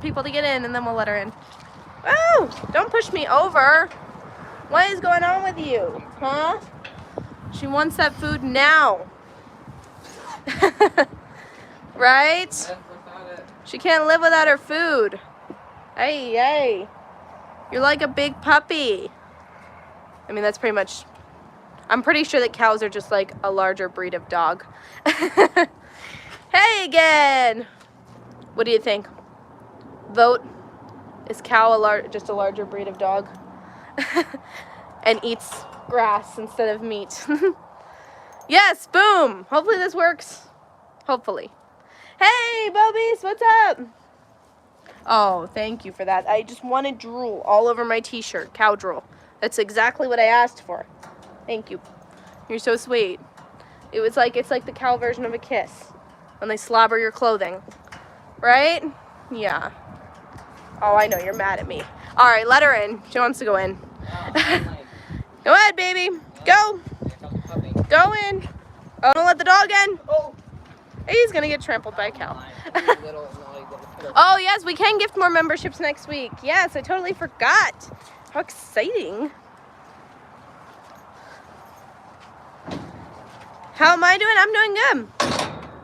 people to get in, and then we'll let her in. Oh, don't push me over. What is going on with you, huh? She wants that food now. Right? She can't live without her food. Hey, hey. You're like a big puppy. I mean, that's pretty much... I'm pretty sure that cows are just like a larger breed of dog. Hey again. What do you think? Vote. Is cow just a larger breed of dog? And eats grass instead of meat. Yes, boom. Hopefully this works. Hopefully. Hey, Bobies, what's up? Oh, thank you for that. I just wanted drool all over my t-shirt. Cow drool. That's exactly what I asked for. Thank you. You're so sweet. It's like the cow version of a kiss when they slobber your clothing. Right? Yeah. Oh, I know. You're mad at me. All right, let her in. She wants to go in. Go ahead, baby. Go. Go in. Oh, don't let the dog in. He's going to get trampled by a cow. Oh, yes, we can gift more memberships next week. Yes, I totally forgot. How exciting. How am I doing? I'm doing good.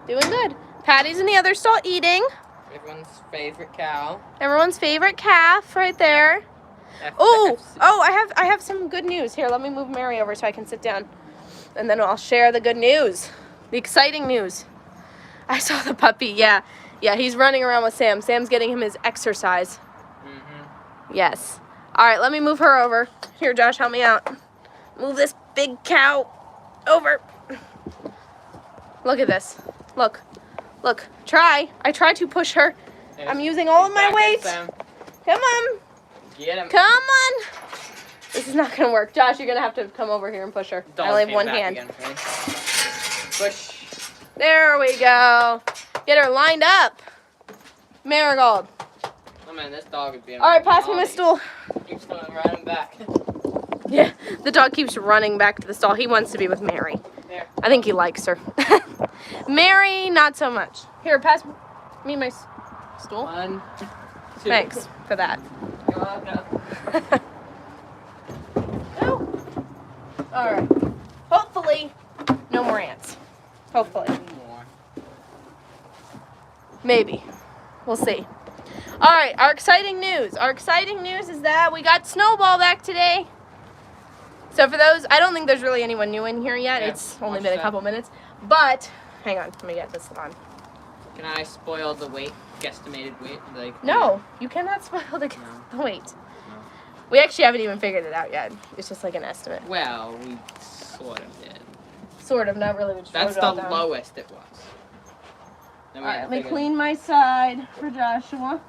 Doing good. Patty's in the other stall eating. Everyone's favorite cow. Everyone's favorite calf right there. Oh, I have some good news. Here, let me move Mary over so I can sit down. And then I'll share the good news. The exciting news. I saw the puppy. Yeah, he's running around with Sam. Sam's getting him his exercise. Yes. All right, let me move her over. Here, Josh, help me out. Move this big cow over. Look at this. Look. Try. I tried to push her. I'm using all of my weight. Come on. Get him. Come on. This is not going to work. Josh, you're going to have to come over here and push her. I only have one hand. Again, push. There we go. Get her lined up. Marigold. Oh man, this dog is being... All right, pass me my stool. Keeps going right back. Yeah, the dog keeps running back to the stall. He wants to be with Mary. There. I think he likes her. Mary, not so much. Here, pass me my stool. 1, 2. Thanks for that. You're welcome. Oh. All right. Hopefully, no more ants. Hopefully. Maybe. We'll see. All right, our exciting news. Our exciting news is that we got Snowball back today. So for those, I don't think there's really anyone new in here yet. Yeah, it's only been a couple minutes. But, hang on, let me get this on. Can I spoil the weight, guesstimated weight? Like, no, you cannot spoil the weight. No. We actually haven't even figured it out yet. It's just like an estimate. Well, we sort of did. Sort of, not really. That's the lowest it was. All right, let me clean my side for Joshua.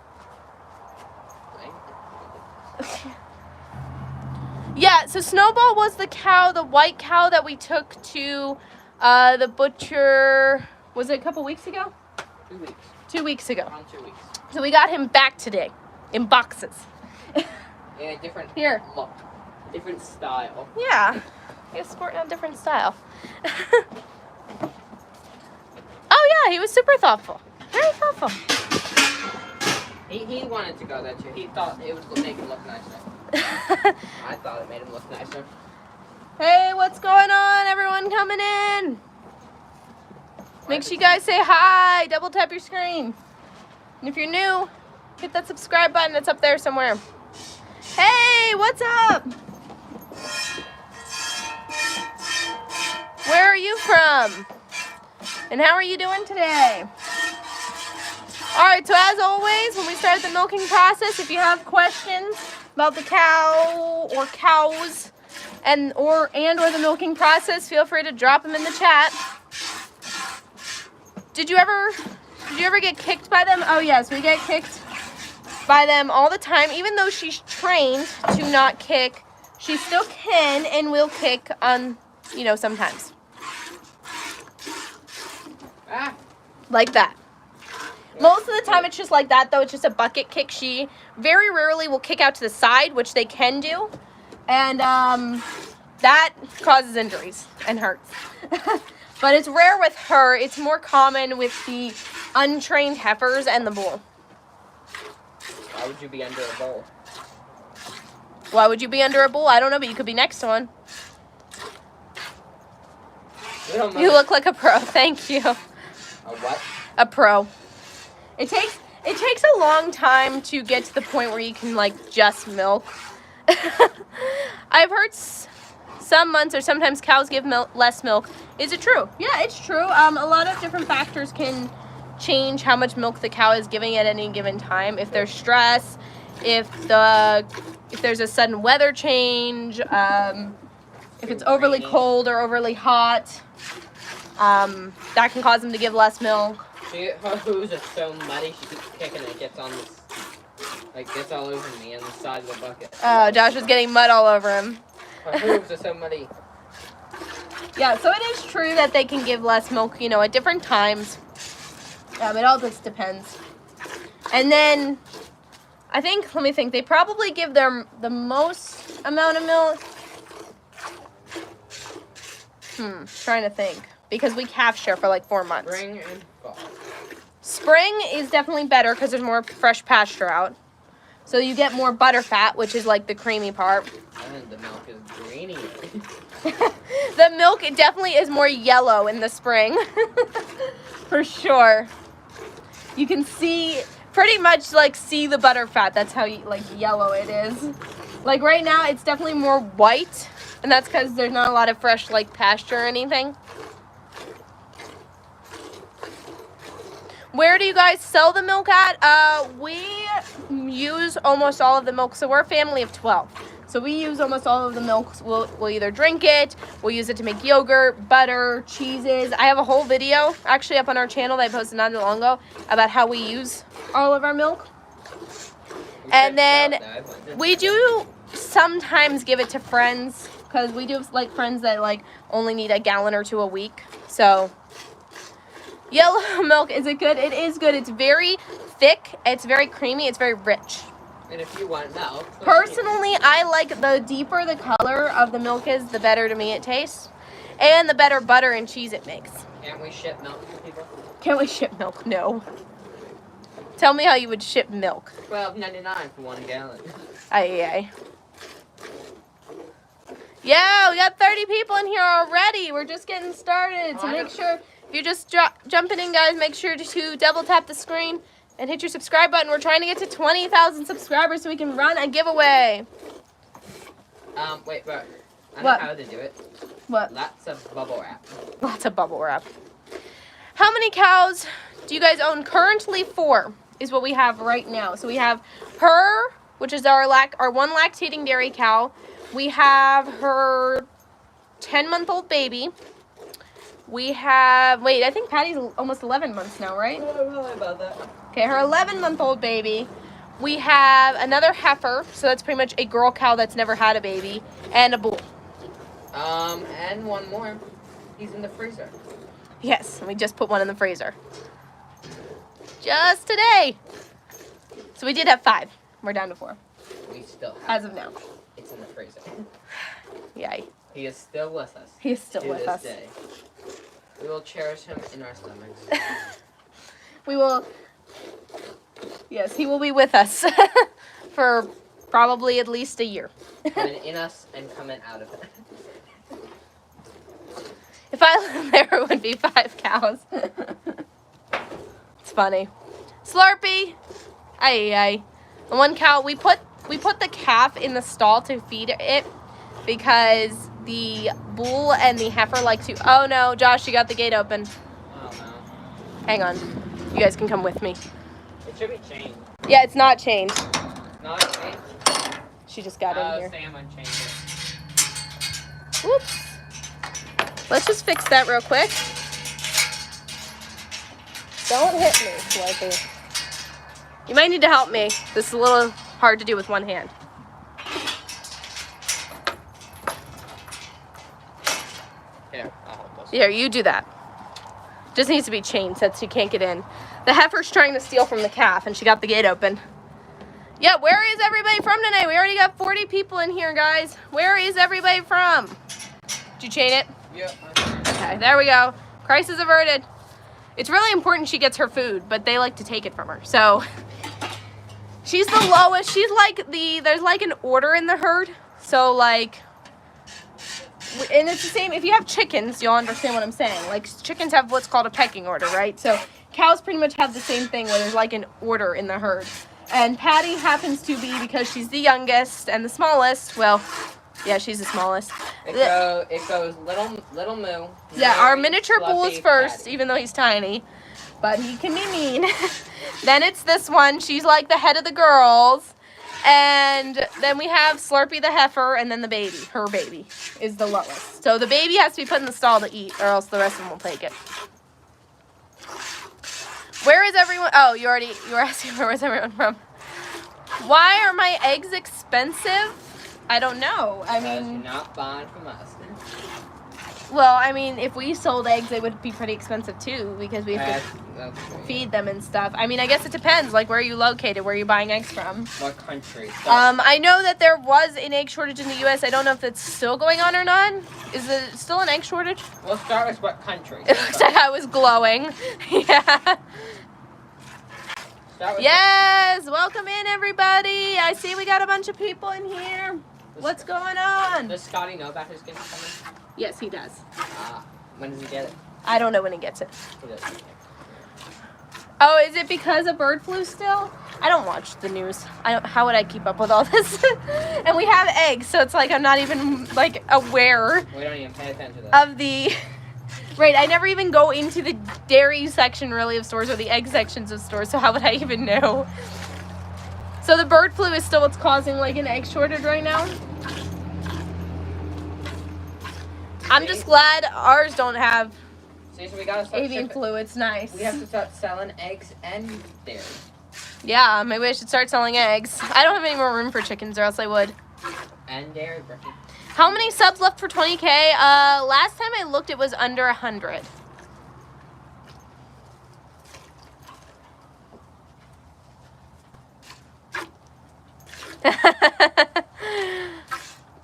Yeah, so Snowball was the cow, the white cow that we took to the butcher, was it a couple weeks ago? 2 weeks. 2 weeks ago. Around 2 weeks. So we got him back today in boxes. Yeah, different look. Different style. Yeah, he's sporting a different style. Oh yeah, he was super thoughtful. Very thoughtful. He wanted to go there too. He thought it would make him look nicer. I thought it made him look nicer. Hey, what's going on? Everyone coming in. Make sure you guys say hi. Double tap your screen. And if you're new, hit that subscribe button. It's up there somewhere. Hey, what's up? Where are you from? And how are you doing today? All right, so as always, when we start the milking process, if you have questions about the cow or cows or the milking process, feel free to drop them in the chat. Did you ever get kicked by them? Oh yes, we get kicked by them all the time. Even though she's trained to not kick, she still can and will kick on, sometimes. Like that. Most of the time it's just like that, though. It's just a bucket kick. She very rarely will kick out to the side, which they can do. And that causes injuries and hurts. But it's rare with her. It's more common with the untrained heifers and the bull. Why would you be under a bowl? Why would you be under a bull? I don't know, but you could be next to one. You look like a pro. Thank you. A what? A pro. It takes a long time to get to the point where you can like just milk. I've heard some months or sometimes cows give less milk. Is it true? Yeah, it's true. A lot of different factors can change how much milk the cow is giving at any given time. If there's stress, if there's a sudden weather change, if it's overly cold or overly hot, that can cause them to give less milk. Her hooves are so muddy, she keeps kicking it. It gets on this, like, gets all over me on the side of the bucket. Oh, Josh was getting mud all over him. Her hooves are so muddy. Yeah, so it is true that they can give less milk, you know, at different times. It all just depends. And then, I think, let me think, they probably give them the most amount of milk. Trying to think. Because we calf share for like 4 months. Spring and fall. Spring is definitely better because there's more fresh pasture out. So you get more butter fat, which is like the creamy part. And the milk is greeny. The milk, it definitely is more yellow in the spring. For sure. You can see, pretty much like see the butter fat. That's how like yellow it is. Like right now, it's definitely more white. And that's because there's not a lot of fresh like pasture or anything. Where do you guys sell the milk at? We use almost all of the milk. So we're a family of 12. So we use almost all of the milk. We'll either drink it, we'll use it to make yogurt, butter, cheeses. I have a whole video actually up on our channel that I posted not too long ago about how we use all of our milk. And then we do sometimes give it to friends because we do have like friends that like only need a gallon or two a week. So yellow milk, is it good? It is good. It's very thick. It's very creamy. It's very rich. And if you want milk. Personally, I like the deeper the color of the milk is, the better to me it tastes. And the better butter and cheese it makes. Can't we ship milk to people? Can we ship milk? No. Tell me how you would ship milk. $12.99 for 1 gallon. Aye. Yeah, we got 30 people in here already. We're just getting started. So make sure, if you're just jumping in, guys, make sure to double tap the screen and hit your subscribe button. We're trying to get to 20,000 subscribers so we can run a giveaway. Wait, bro. I What? know how to do it. What? Lots of bubble wrap. Lots of bubble wrap. How many cows do you guys own? Currently 4 is what we have right now. So we have her, which is our one lactating dairy cow. We have her 10-month-old baby. We have, wait, I think Patty's almost 11 months now, right? I don't know about that. Okay, her 11-month-old baby. We have another heifer, so that's pretty much a girl cow that's never had a baby, and a bull. And one more. He's in the freezer. Yes, we just put one in the freezer. Just today. So we did have 5. We're down to 4. We still have. As of now. It's in the freezer. Yay. He is still with us. He is still to with this us. Day. We will cherish him in our stomachs. We will, yes, he will be with us for probably at least a year. Coming in us and coming out of it. If I lived there, it would be 5 cows. It's funny. Slurpee. Aye. The one cow, we put the calf in the stall to feed it because the bull and the heifer like to, oh no, Josh, you got the gate open. Oh no. Hang on. You guys can come with me. It should be chained. Yeah, it's not chained. Not chained? She just got in here. Sam unchained it. Whoops. Let's just fix that real quick. Don't hit me, Slurpee. You might need to help me. This is a little hard to do with one hand. Here, I'll hold this. Here, you do that. Just needs to be chained so she can't get in. The heifer's trying to steal from the calf, and she got the gate open. Yeah, where is everybody from today? We already got 40 people in here, guys. Where is everybody from? Did you chain it? Yep. Okay, there we go. Crisis averted. It's really important she gets her food, but they like to take it from her. So She's the lowest. She's like there's like an order in the herd. So like, and it's the same, if you have chickens, you'll understand what I'm saying. Like chickens have what's called a pecking order, right? So cows pretty much have the same thing where there's like an order in the herd. And Patty happens to be, because she's the youngest and the smallest, well, yeah, she's the smallest. It goes little moo. Yeah, our miniature bull is first, Patty. even though he's tiny. But he can be mean. Then it's this one. She's like the head of the girls. And then we have Slurpee the heifer, and then the baby. Her baby is the lowest. So the baby has to be put in the stall to eat, or else the rest of them will take it. Where is everyone? Oh, you were asking where was everyone from. Why are my eggs expensive? I don't know. I mean, you're not buying from us. Well, I mean, if we sold eggs, they would be pretty expensive too, because we have to feed them and stuff. I mean, I guess it depends. Like, where are you located? Where are you buying eggs from? What country? I know that there was an egg shortage in the U.S. I don't know if that's still going on or not. Is it still an egg shortage? We'll start with what country. It looks like I was glowing. Yeah. Yes, welcome in everybody. I see we got a bunch of people in here. What's going on? Does Scotty know about his gift coming? Yes, he does. When does he get it? I don't know when he gets it. He doesn't. Oh, is it because of bird flu still? I don't watch the news. How would I keep up with all this? And we have eggs, so it's like I'm not even like aware. We don't even pay attention to that. Of the right. I never even go into the dairy section really of stores or the egg sections of stores. So how would I even know? So the bird flu is still what's causing like an egg shortage right now. I'm just glad ours don't have See, so we gotta start avian flu. It's nice. We have to start selling eggs and dairy. Yeah, maybe I should start selling eggs. I don't have any more room for chickens, or else I would. And dairy, Brooke. How many subs left for 20K? Last time I looked, it was under 100.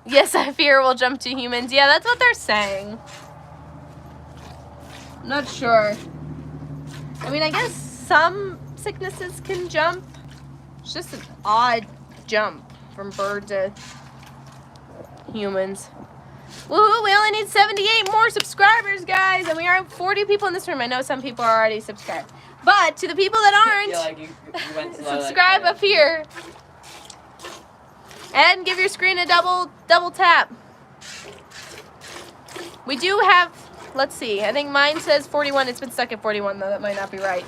Yes, I fear we'll jump to humans. Yeah, that's what they're saying. I'm not sure. I mean, I guess some sicknesses can jump. It's just an odd jump from bird to humans. Woohoo, we only need 78 more subscribers, guys. And we are 40 people in this room. I know some people are already subscribed. But to the people that aren't, like you went slow, subscribe up here. And give your screen a double tap. We do have, let's see, I think mine says 41. It's been stuck at 41, though. That might not be right.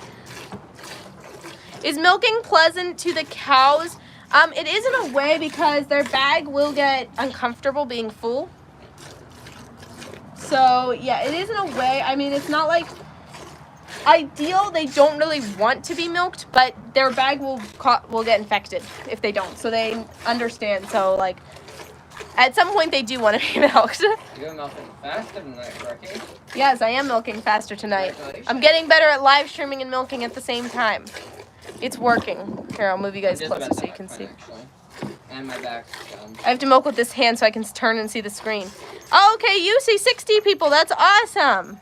Is milking pleasant to the cows? It is in a way, because their bag will get uncomfortable being full. So, yeah, it is in a way. I mean, it's not like ideal. They don't really want to be milked, but their bag will get infected if they don't. So they understand. So, like, at some point they do want to be milked. You're milking faster tonight, Brookie. Yes, I am milking faster tonight. I'm getting better at live streaming and milking at the same time. It's working. Here, I'll move you guys closer so you can see. And my back's done. I have to milk with this hand so I can turn and see the screen. Oh, okay, you see 60 people. That's awesome.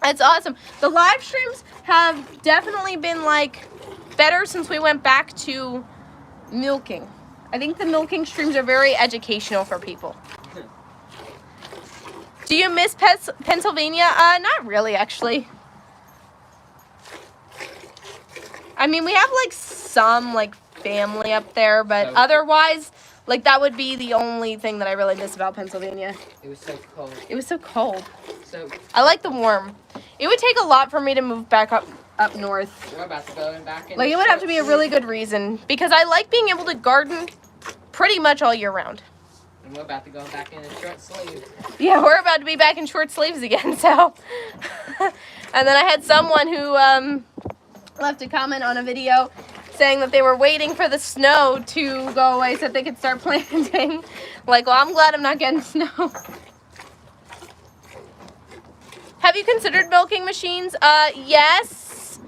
That's awesome. The live streams have definitely been, like, better since we went back to milking. I think the milking streams are very educational for people. Do you miss Pennsylvania? Not really, actually. I mean, we have, like, some, like, family up there, but otherwise, like, that would be the only thing that I really miss about Pennsylvania. It was so cold. It was so cold. So I like the warm. It would take a lot for me to move back up north. we're about to go back in. Like, it would have to be a really good reason, because I like being able to garden pretty much all year round. And we're about to go back in short sleeves. Yeah, we're about to be back in short sleeves again, so. And then I had someone who left a comment on a video saying that they were waiting for the snow to go away so that they could start planting. Like, well, I'm glad I'm not getting snow. Have you considered milking machines? Yes,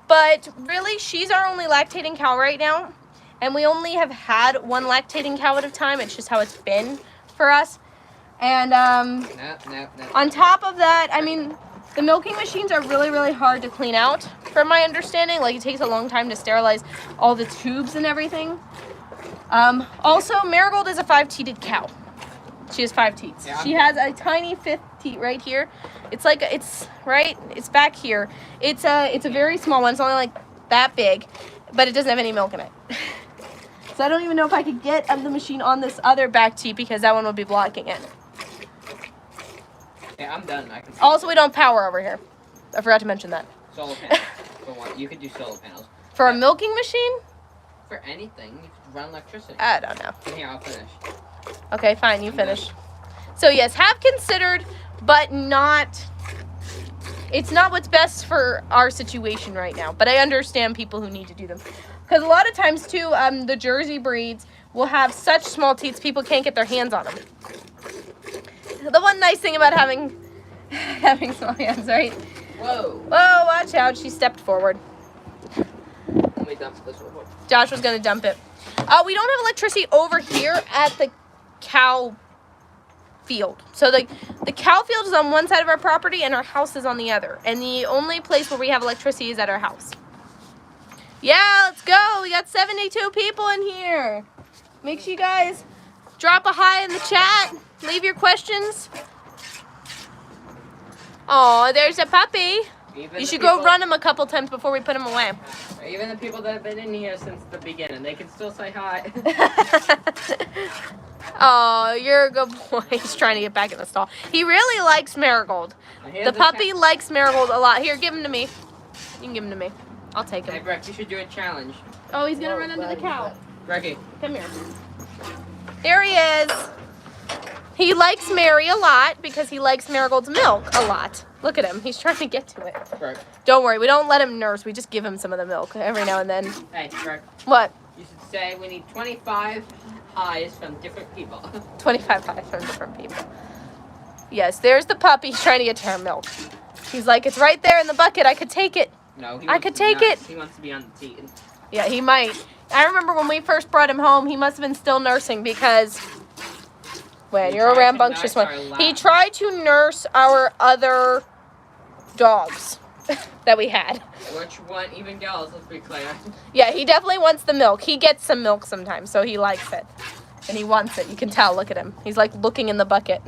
but really, she's our only lactating cow right now, and we only have had one lactating cow at a time. It's just how it's been for us. And on top of that, I mean, The milking machines are really, really hard to clean out, from my understanding. Like, it takes a long time to sterilize all the tubes and everything. Also, Marigold is a 5-teated cow. She has 5 teats. Yeah, she has a tiny 5th teat right here. It's like, it's back here. It's a very small one. It's only like that big, but it doesn't have any milk in it. So I don't even know if I could get the machine on this other back teat because that one would be blocking it. Yeah, I'm done. Also, we don't power over here. I forgot to mention that. Solar panels. For what? You could do solar panels. For a milking machine? For anything, you could run electricity. I don't know. Here, I'll finish. Okay, fine. You finish. So yes, have considered, but not. It's not what's best for our situation right now. But I understand people who need to do them, because a lot of times too, the Jersey breeds will have such small teats people can't get their hands on them. The one nice thing about having small hands, right? Whoa. Whoa! Watch out! She stepped forward. Let me dump this one. Josh was gonna dump it. We don't have electricity over here at the cow field. So the cow field is on one side of our property and our house is on the other. And the only place where we have electricity is at our house. Yeah, let's go. We got 72 people in here. Make sure you guys drop a hi in the chat. Leave your questions. Oh, there's a puppy. You should go run him a couple times before we put him away. Even the people that have been in here since the beginning, they can still say hi. Oh, you're a good boy. He's trying to get back in the stall. He really likes Marigold. The puppy likes Marigold a lot. Here, give him to me. You can give him to me. I'll take him. Hey, Brooke, you should do a challenge. Oh, he's gonna run under the cow. Brookie. Come here. There he is. He likes Mary a lot because he likes Marigold's milk a lot. Look at him. He's trying to get to it. Brooke. Don't worry. We don't let him nurse. We just give him some of the milk every now and then. Hey, Brooke. What? You should say we need 25 highs from different people. 25 highs from different people. Yes, there's the puppy. He's trying to get to her milk. He's like, it's right there in the bucket. I could take it. No, I could take it. He wants to be on the teat. Yeah, he might. I remember when we first brought him home, he must have been still nursing because... When you're a rambunctious one. He tried to nurse our other dogs that we had. Which one even girls, let's be clear. Yeah, he definitely wants the milk. He gets some milk sometimes, so he likes it. And he wants it. You can tell. Look at him. He's like looking in the bucket.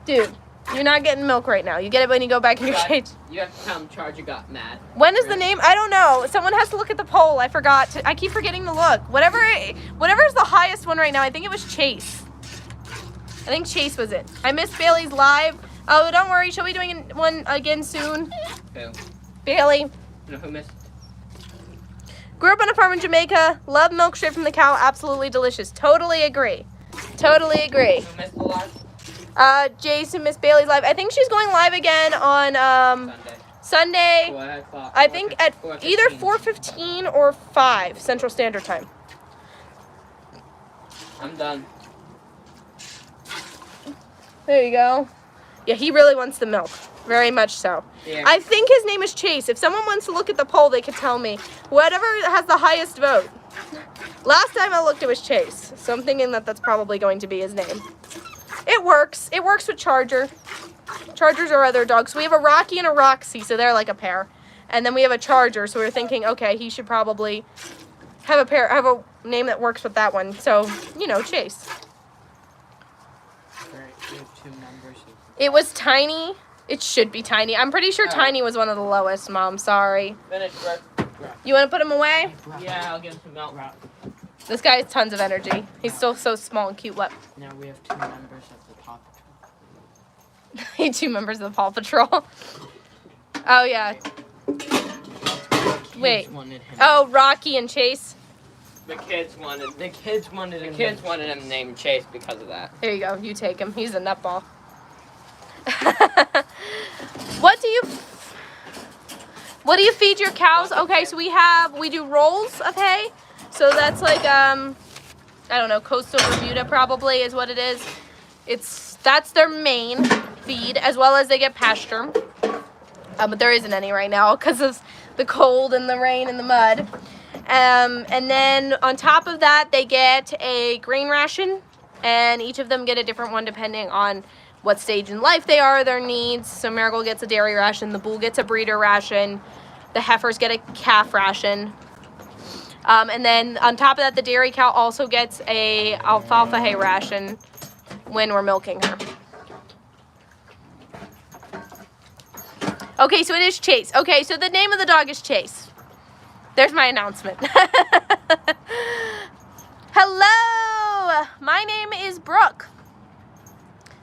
Dude, you're not getting milk right now. You get it when you go back in your cage. You have to tell him Charger got mad. When is the name? I don't know. Someone has to look at the poll. I forgot. I keep forgetting to look. Whatever is the highest one right now. I think it was Chase. I think Chase was it. I missed Bailey's live. Oh, don't worry. She'll be doing one again soon. Who? Bailey. No, who missed? Grew up on a farm in Jamaica. Love milk straight from the cow. Absolutely delicious. Totally agree. Totally agree. Who missed the live? Jason missed Bailey's live. I think she's going live again on Sunday. 4 o'clock. I think at 4:15. either 4:15 or 5 Central Standard Time. I'm done. There you go. Yeah, he really wants the milk. Very much so. Yeah. I think his name is Chase. If someone wants to look at the poll, they could tell me. Whatever has the highest vote. Last time I looked, it was Chase. So I'm thinking that that's probably going to be his name. It works. It works with Charger. Chargers are other dogs. We have a Rocky and a Roxy, so they're like a pair. And then we have a Charger, so we were thinking, okay, he should probably have a name that works with that one. So, you know, Chase. It was Tiny. It should be Tiny. I'm pretty sure Tiny was one of the lowest, Mom. Sorry. Finish, Brooke. You want to put him away? Yeah, I'll give him some milk. This guy has tons of energy. He's still so small and cute. What? Now we have 2 members of the Paw Patrol. 2 members of the Paw Patrol. Oh, yeah. Wait. Oh, Rocky and Chase. The kids wanted him named Chase because of that. Here you go. You take him. He's a nutball. What do you feed your cows? Okay, so we do rolls of hay. So that's like I don't know, coastal Bermuda probably is what it is. That's their main feed, as well as they get pasture. But there isn't any right now because of the cold and the rain and the mud. And then on top of that, they get a grain ration, and each of them get a different one depending on what stage in life they are, their needs. So Marigold gets a dairy ration, the bull gets a breeder ration, the heifers get a calf ration. And then on top of that, the dairy cow also gets a alfalfa hay ration when we're milking her. Okay, so it is Chase. Okay, so the name of the dog is Chase. There's my announcement. Hello! My name is Brooke.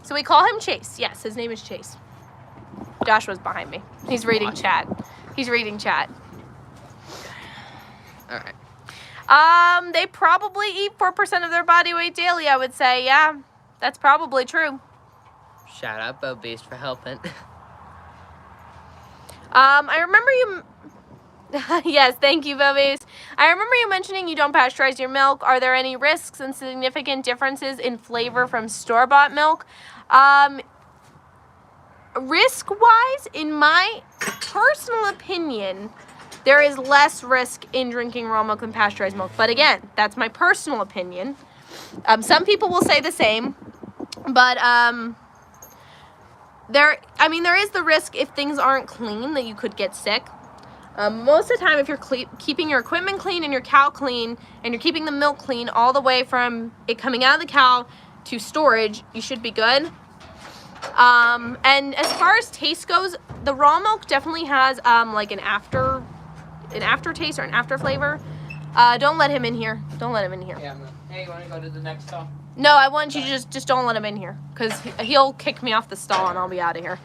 So we call him Chase. Yes, his name is Chase. Joshua's behind me. He's reading chat. He's reading chat. All right. They probably eat 4% of their body weight daily, I would say. Yeah, that's probably true. Shout out Bo Beast for helping. I remember you... Yes, thank you, Bobbies. I remember you mentioning you don't pasteurize your milk. Are there any risks and significant differences in flavor from store-bought milk? Risk-wise, in my personal opinion, there is less risk in drinking raw milk than pasteurized milk. But again, that's my personal opinion. Some people will say the same, but there is the risk if things aren't clean that you could get sick. Most of the time, if you're keeping your equipment clean and your cow clean, and you're keeping the milk clean all the way from it coming out of the cow to storage, you should be good. And as far as taste goes, the raw milk definitely has like an aftertaste or an after flavor. Don't let him in here. Don't let him in here. Yeah, hey, you want to go to the next stall? No, I want you to just don't let him in here, because he'll kick me off the stall and I'll be out of here.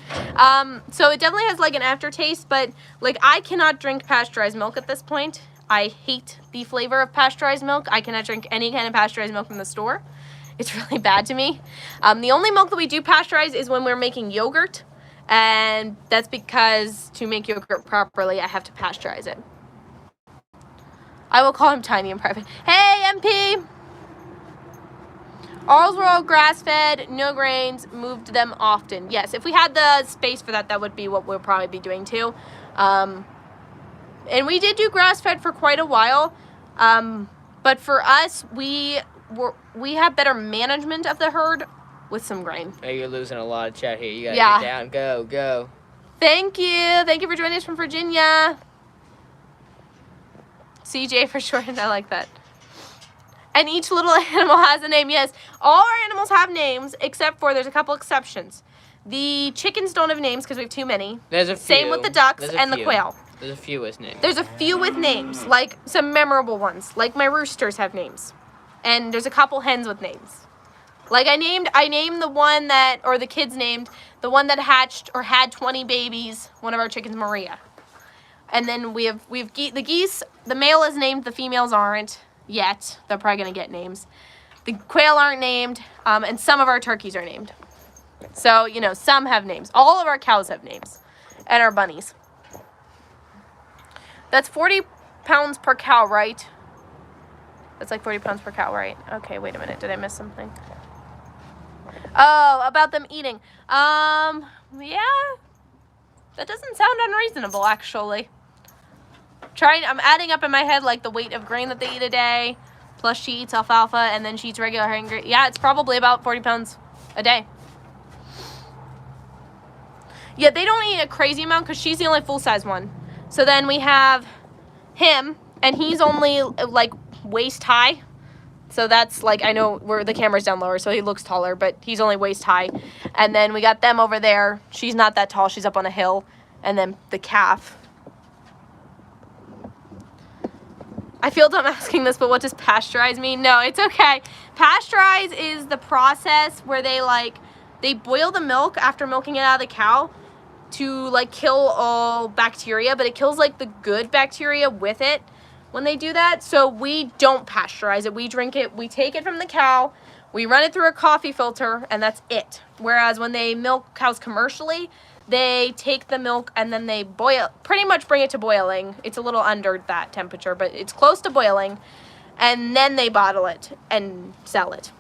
So it definitely has like an aftertaste, but like I cannot drink pasteurized milk at this point. I hate the flavor of pasteurized milk. I cannot drink any kind of pasteurized milk from the store. It's really bad to me. The only milk that we do pasteurize is when we're making yogurt, and that's because to make yogurt properly, I have to pasteurize it. I will call him Tiny in private. Hey, MP! Ours were all grass-fed, no grains, moved them often. Yes, if we had the space for that, that would be what we'll probably be doing too. And we did do grass-fed for quite a while. But for us, we have better management of the herd with some grain. Hey, you're losing a lot of chat here. You gotta get down. Go. Thank you. Thank you for joining us from Virginia. CJ for short, I like that. And each little animal has a name. Yes, all our animals have names, except for there's a couple exceptions. The chickens don't have names because we have too many. There's a few. Same with the ducks and the quail. There's a few with names. There's a few with names, like some memorable ones. Like my roosters have names. And there's a couple hens with names. Like I named the one that, or the kids named, the one that hatched or had 20 babies, one of our chickens, Maria. And then we have the geese, the male is named, the females aren't yet. They're probably going to get names. The quail aren't named, and some of our turkeys are named. So, you know, some have names. All of our cows have names, and our bunnies. That's 40 pounds per cow, right? That's like 40 pounds per cow, right? Okay, wait a minute. Did I miss something? Oh, about them eating. Yeah. That doesn't sound unreasonable, actually. I'm adding up in my head, like, the weight of grain that they eat a day, plus she eats alfalfa, and then she eats regular grain. Yeah, it's probably about 40 pounds a day. Yeah, they don't eat a crazy amount because she's the only full-size one. So then we have him, and he's only, like, waist high. So that's, like, I know the camera's down lower, so he looks taller, but he's only waist high. And then we got them over there. She's not that tall. She's up on a hill. And then the calf. I feel dumb asking this, but what does pasteurize mean? No, it's okay. Pasteurize is the process where they boil the milk after milking it out of the cow to, like, kill all bacteria, but it kills, like, the good bacteria with it when they do that. So we don't pasteurize it. We drink it. We take it from the cow. We run it through a coffee filter, and that's it. Whereas when they milk cows commercially, they take the milk and then they pretty much bring it to boiling. It's a little under that temperature, but it's close to boiling. And then they bottle it and sell it.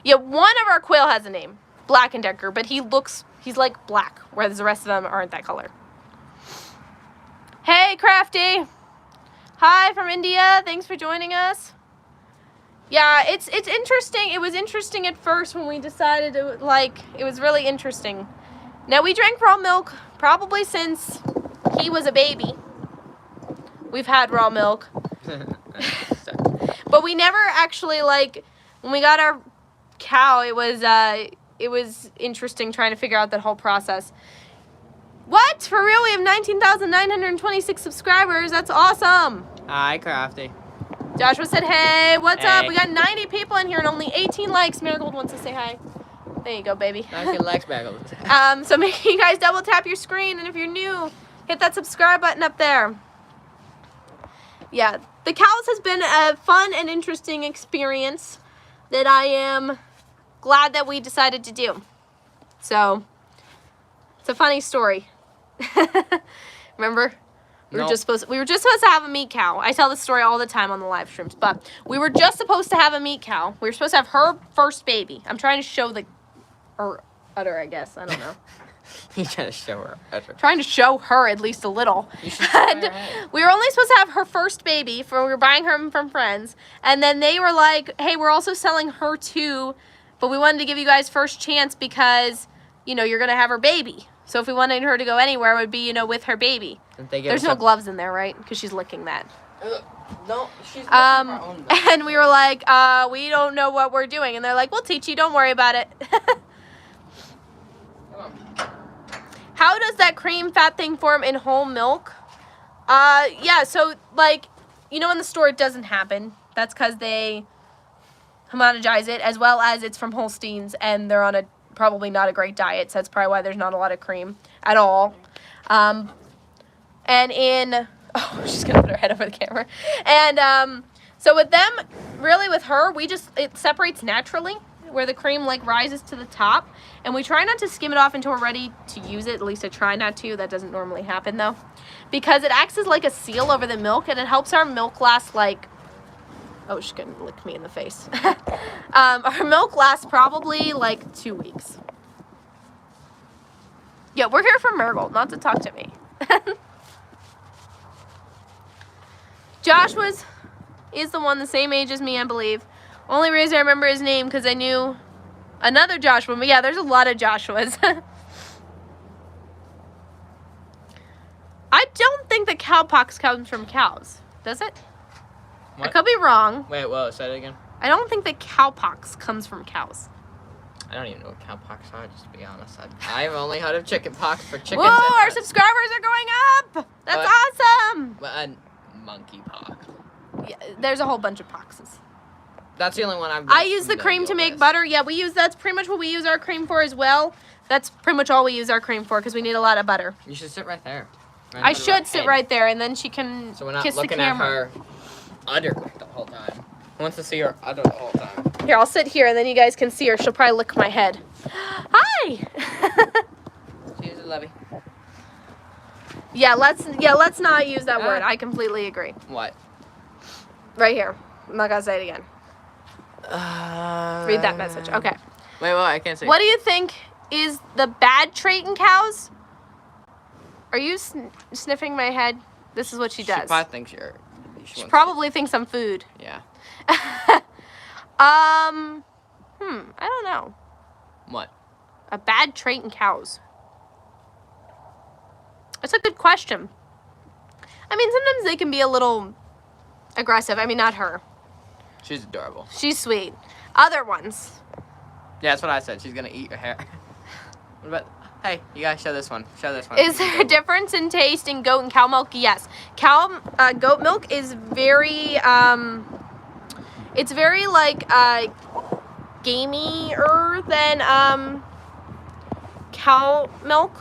Yeah, one of our quail has a name, Black and Decker, but he's like black, whereas the rest of them aren't that color. Hey, Crafty. Hi from India. Thanks for joining us. Yeah, it's interesting. It was interesting at first when we decided it was really interesting. Now we drank raw milk probably since he was a baby. We've had raw milk. But we never actually when we got our cow, it was interesting trying to figure out that whole process. What? For real? We have 19,926 subscribers. That's awesome. Hi, Crafty. Joshua said, hey, what's up? Hey. We got 90 people in here and only 18 likes. Marigold wants to say hi. There you go, baby. 19 likes back. So make sure you guys double tap your screen, and if you're new, hit that subscribe button up there. Yeah, the cows has been a fun and interesting experience that I am glad that we decided to do. So, it's a funny story. Remember? We were just supposed to have a meat cow. I tell this story all the time on the live streams, but we were just supposed to have a meat cow. We were supposed to have her first baby. I'm trying to show her udder, I guess. I don't know. You're trying to show her udder. Trying to show her at least a little. You should And we were only supposed to have her first baby. We were buying her from friends. And then they were like, hey, we're also selling her too, but we wanted to give you guys first chance because, you're going to have her baby. So if we wanted her to go anywhere, it would be, with her baby. There's no gloves in there, right? Because she's licking that. No, she's licking her own milk. And we were like, we don't know what we're doing. And they're like, we'll teach you. Don't worry about it. How does that cream fat thing form in whole milk? Yeah, so, in the store it doesn't happen. That's because they homogenize it, as well as it's from Holsteins, and they're on probably not a great diet, so that's probably why there's not a lot of cream at all. And she's gonna put her head over the camera. And so with them, really with her, it separates naturally, where the cream rises to the top, and we try not to skim it off until we're ready to use it. At least I try not to. That doesn't normally happen though, because it acts as like a seal over the milk, and it helps our milk last oh, she's gonna lick me in the face. Our milk lasts probably 2 weeks. Yeah, we're here for Marigold, not to talk to me. Josh is the one the same age as me, I believe. Only reason I remember his name because I knew another Joshua. But yeah, there's a lot of Joshuas. I don't think that cowpox comes from cows. Does it? What? I could be wrong. Wait, whoa, say it again. I don't think that cowpox comes from cows. I don't even know what cowpox are, just to be honest. I've only heard of chicken pox for chickens. Whoa, our subscribers are going up! That's awesome! Monkey pox. Yeah, there's a whole bunch of poxes. That's the only one I've. I use the cream to make butter. Yeah, that's pretty much what we use our cream for as well. That's pretty much all we use our cream for because we need a lot of butter. You should sit right there. I should sit right there, and then she can so we're not kiss the looking camera. at her udder the whole time. Who wants to see her udder the whole time? Here, I'll sit here, and then you guys can see her. She'll probably lick my head. Hi. She's a lovey. Yeah, let's not use that word. I completely agree. What? Right here. I'm not gonna say it again. Read that message. Okay. Wait, I can't say. What do you think is the bad trait in cows? Are you sniffing my head? This is what she does. She probably thinks She probably thinks I'm food. Yeah. I don't know. What? A bad trait in cows. That's a good question. I mean, sometimes they can be a little aggressive. I mean, not her. She's adorable. She's sweet. Other ones. Yeah, that's what I said. She's gonna eat your hair. What about? Hey, you gotta show this one. Show this one. Is there a difference in taste in goat and cow milk? Yes. Goat milk is very, it's very gamier than cow milk.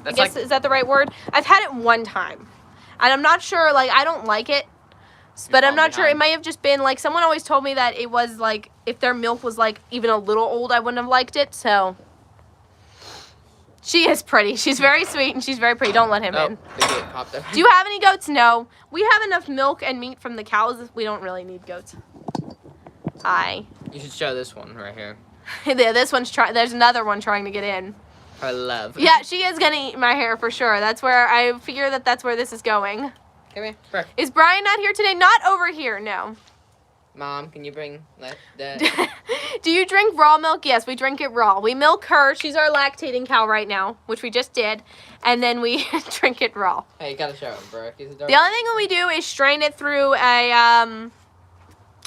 That's I guess, is that the right word? I've had it one time, and I'm not sure, I don't like it, but I'm not sure. It might have just been, someone always told me that it was, if their milk was, even a little old, I wouldn't have liked it, so. She is pretty. She's very sweet, and she's very pretty. Don't let him in. The gate popped up. Do you have any goats? No. We have enough milk and meat from the cows. We don't really need goats. You should show this one right here. Yeah, this one's there's another one trying to get in. Her love. Yeah, she is gonna eat my hair for sure. That's where I figure that's where this is going. Come here. Brooke. Is Brian not here today? Not over here, no. Mom, can you bring the Do you drink raw milk? Yes, we drink it raw. We milk her. She's our lactating cow right now, which we just did. And then we drink it raw. Hey, you gotta show him, Brooke. He's The only thing that we do is strain it through a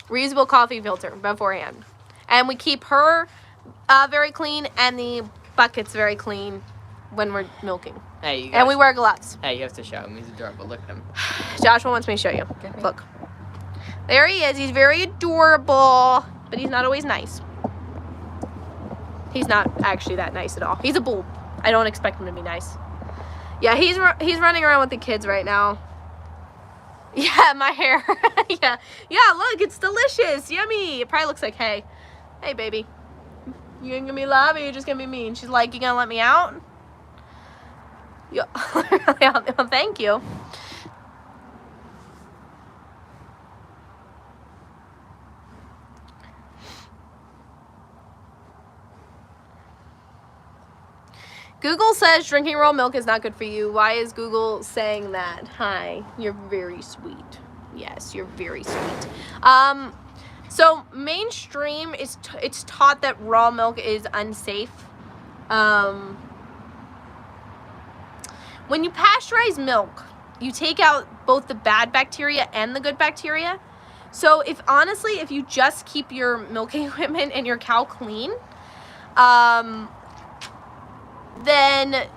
reusable coffee filter beforehand. And we keep her very clean and the buckets very clean when we're milking. Hey, you And we wear gloves. Hey, you have to show him. He's adorable. Look at him. Joshua wants me to show you. Look. There he is. He's very adorable, but he's not always nice. He's not actually that nice at all. He's a bull. I don't expect him to be nice. Yeah, he's running around with the kids right now. Yeah, my hair. Yeah, look, it's delicious. Yummy. It probably looks like hay. Hey, baby. You gonna give me love or you just gonna be mean? She's like, you gonna let me out? Yeah. Well, thank you. Google says drinking raw milk is not good for you. Why is Google saying that? Hi, you're very sweet. Yes, you're very sweet. So mainstream is it's taught that raw milk is unsafe. When you pasteurize milk, you take out both the bad bacteria and the good bacteria. So if you just keep your milking equipment and your cow clean, then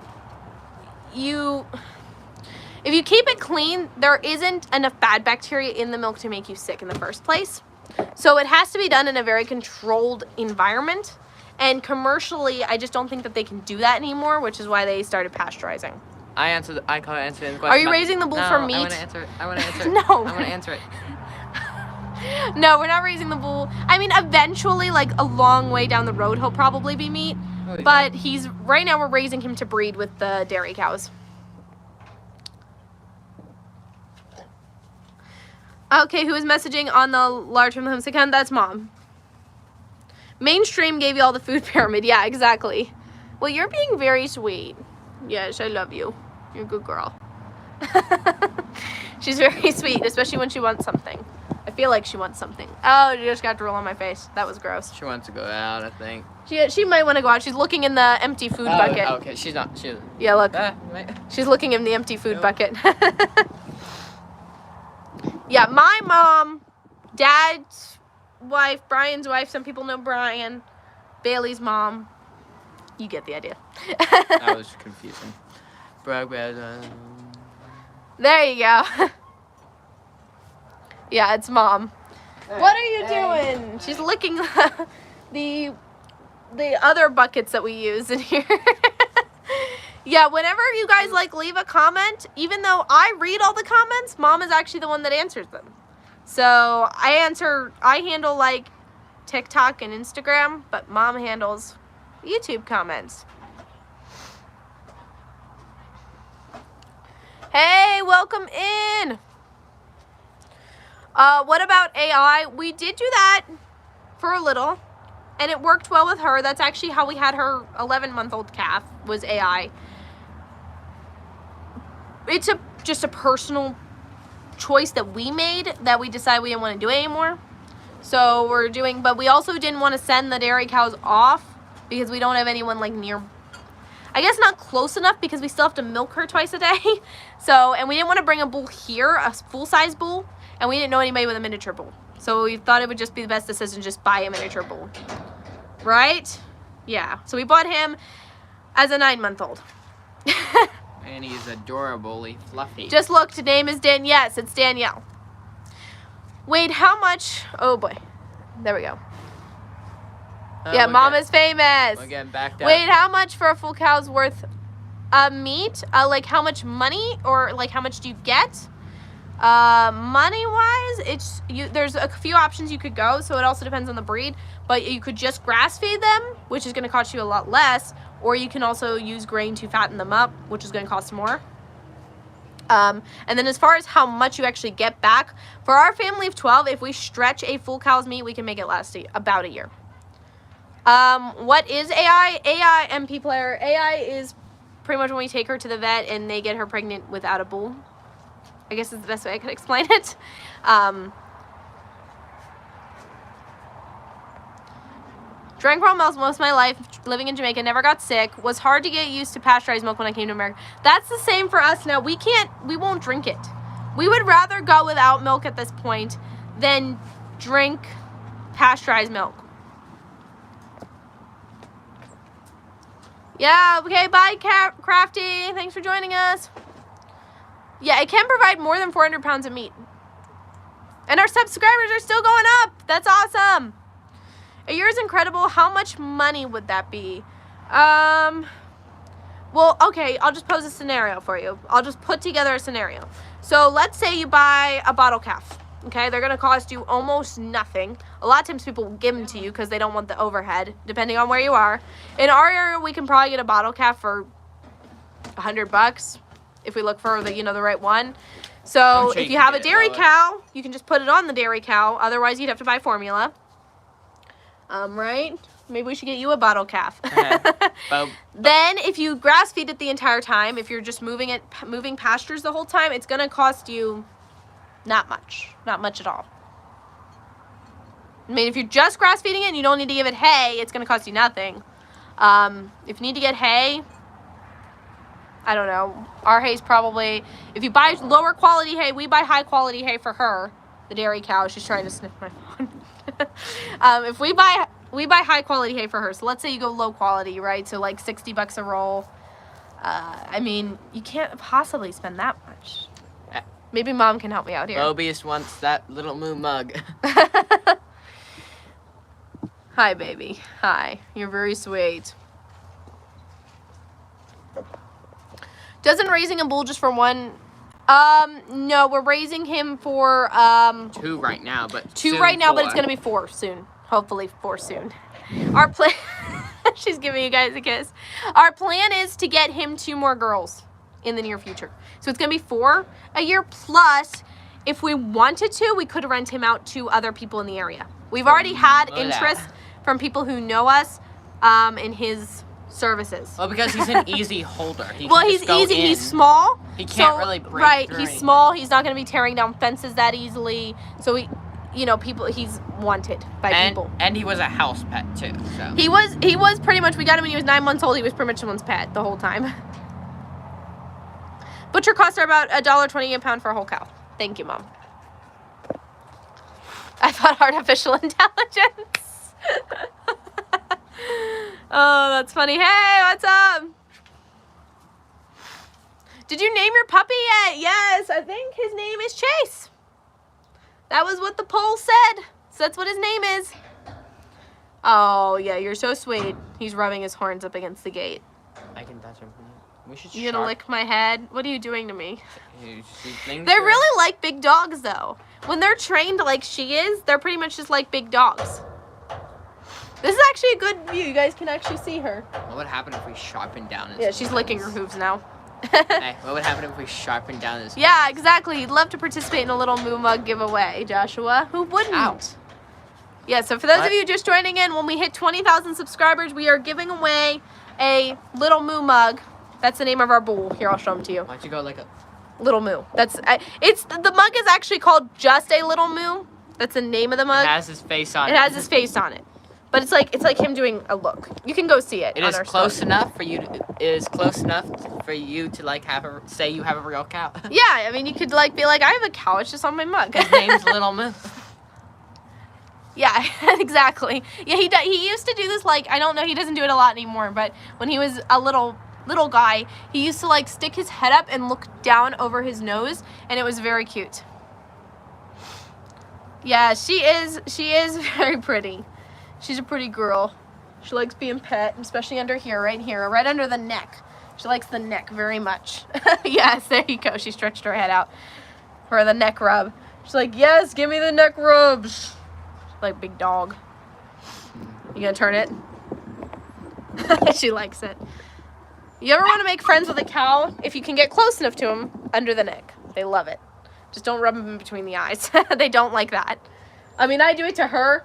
if you keep it clean, there isn't enough bad bacteria in the milk to make you sick in the first place. So it has to be done in a very controlled environment. And commercially, I just don't think that they can do that anymore, which is why they started pasteurizing. I can't answer the question. Are you raising the bull for meat? I want to answer it. No. I want to answer it. No, we're not raising the bull. I mean, eventually, like a long way down the road, he'll probably be meat. But right now we're raising him to breed with the dairy cows. Okay, who is messaging on the large from the Homestead account? That's Mom. Mainstream gave you all the food pyramid. Yeah, exactly. Well, you're being very sweet. Yes, I love you. You're a good girl. She's very sweet, especially when she wants something. I feel like she wants something. Oh, you just got drool on my face. That was gross. She wants to go out, I think. She might want to go out. She's looking in the empty food bucket. Okay, she's not. Yeah, look. She's looking in the empty food bucket. Yeah, my mom, Dad's wife, Brian's wife, some people know Brian, Bailey's mom. You get the idea. That was confusing. There you go. Yeah, it's Mom. What are you doing? She's licking the other buckets that we use in here. Yeah, whenever you guys leave a comment, even though I read all the comments, Mom is actually the one that answers them. So I handle TikTok and Instagram, but Mom handles YouTube comments. Hey, welcome in. What about AI? We did do that for a little, and it worked well with her. That's actually how we had her 11-month-old calf, was AI. It's just a personal choice that we made, that we decided we didn't want to do it anymore. So but we also didn't want to send the dairy cows off because we don't have anyone near, I guess not close enough, because we still have to milk her twice a day. So, and we didn't want to bring a bull here, a full-size bull, and we didn't know anybody with a miniature bull. So we thought it would just be the best decision to just buy a miniature bull. Right? Yeah. So we bought him as a 9-month-old. And he's adorably fluffy. Just look, his name is Dan. Yes, it's Danielle. Wait, how much? Oh boy. There we go. Yeah, Mom is famous. We're getting backed up. Wait, how much for a full cow's worth of meat? How much money, or how much do you get? Money-wise, there's a few options you could go, so it also depends on the breed. But you could just grass feed them, which is going to cost you a lot less, or you can also use grain to fatten them up, which is going to cost more. And then as far as how much you actually get back, for our family of 12, if we stretch a full cow's meat, we can make it last about a year. What is AI? AI, MP player. AI is pretty much when we take her to the vet and they get her pregnant without a bull. I guess is the best way I could explain it. Drank raw milk most of my life, living in Jamaica, never got sick. Was hard to get used to pasteurized milk when I came to America. That's the same for us now. We won't drink it. We would rather go without milk at this point than drink pasteurized milk. Yeah, okay, bye, Crafty. Thanks for joining us. Yeah, it can provide more than 400 pounds of meat. And our subscribers are still going up. That's awesome. A year is incredible. How much money would that be? Well, okay, I'll just pose a scenario for you. I'll just put together a scenario. So let's say you buy a bottle calf. Okay, they're going to cost you almost nothing. A lot of times people will give them to you because they don't want the overhead, depending on where you are. In our area, we can probably get a bottle calf for $100 if we look for the, the right one. So if you have a dairy cow, you can just put it on the dairy cow. Otherwise, you'd have to buy formula. Right? Maybe we should get you a bottle calf. Then if you grass feed it the entire time, if you're just moving pastures the whole time, it's going to cost you not much at all. I mean, if you're just grass feeding it and you don't need to give it hay, it's going to cost you nothing. If you need to get hay, I don't know. Our hay's probably, if you buy lower quality hay, we buy high quality hay for her, the dairy cow. She's trying to sniff my phone. If we buy high quality hay for her. So let's say you go low quality, right? So like $60 a roll. I mean, you can't possibly spend that much. Maybe Mom can help me out here. Mobius wants that little moo mug. Hi, baby. Hi. You're very sweet. Doesn't raising a bull just for one? No, we're raising him for 2 right now, but two right now, but it's gonna be 4 soon. Hopefully 4 soon. Our plan. She's giving you guys a kiss. Our plan is to get him 2 more girls in the near future. So it's gonna be 4 a year, plus if we wanted to, we could rent him out to other people in the area. We've already had interest from people who know us in his services. Well, because he's an easy holder. He's easy. He's small. He can't really break Right. through He's anything. small. He's not going to be tearing down fences that easily. So he's wanted by people. And he was a house pet too. So He was pretty much. We got him when he was 9 months old. He was pretty much someone's pet the whole time. Butcher costs are about $1.20 a pound for a whole cow. Thank you, Mom. I thought artificial intelligence. Oh, that's funny. Hey, what's up? Did you name your puppy yet? Yes, I think his name is Chase. That was what the poll said. So that's what his name is. Oh, yeah, you're so sweet. He's rubbing his horns up against the gate. I can touch him. We should. You gonna lick my head? What are you doing to me? They're They're really like big dogs, though. When they're trained like she is, they're pretty much just like big dogs. This is actually a good view. You guys can actually see her. What would happen if we sharpened down his Yeah, she's licking her hooves now. Hey, what would happen if we sharpened down his Yeah, exactly. You'd love to participate in a little moo mug giveaway, Joshua. Who wouldn't? Ow. Yeah, so for those of you just joining in, when we hit 20,000 subscribers, we are giving away a little moo mug. That's the name of our bowl. Here, I'll show them to you. Why don't you go like a Little moo. The mug is actually called just a little moo. That's the name of the mug. It has his face on it. It has his face on it. But it's like him doing a look. You can go see it. It is close enough for you. It is close enough for you to like say you have a real cow. Yeah, I mean you could like be like I have a cow. It's just on my mug. His name's Little Moo. Yeah, exactly. Yeah, he used to do this like I don't know. He doesn't do it a lot anymore. But when he was a little guy, he used to like stick his head up and look down over his nose, and it was very cute. Yeah, she is very pretty. She's a pretty girl. She likes being pet, especially under here, right under the neck. She likes the neck very much. Yes, there you go. She stretched her head out for the neck rub. She's like, yes, give me the neck rubs. Like big dog. You gonna turn it? She likes it. You ever want to make friends with a cow? If you can get close enough to them, under the neck. They love it. Just don't rub them in between the eyes. They don't like that. I mean, I do it to her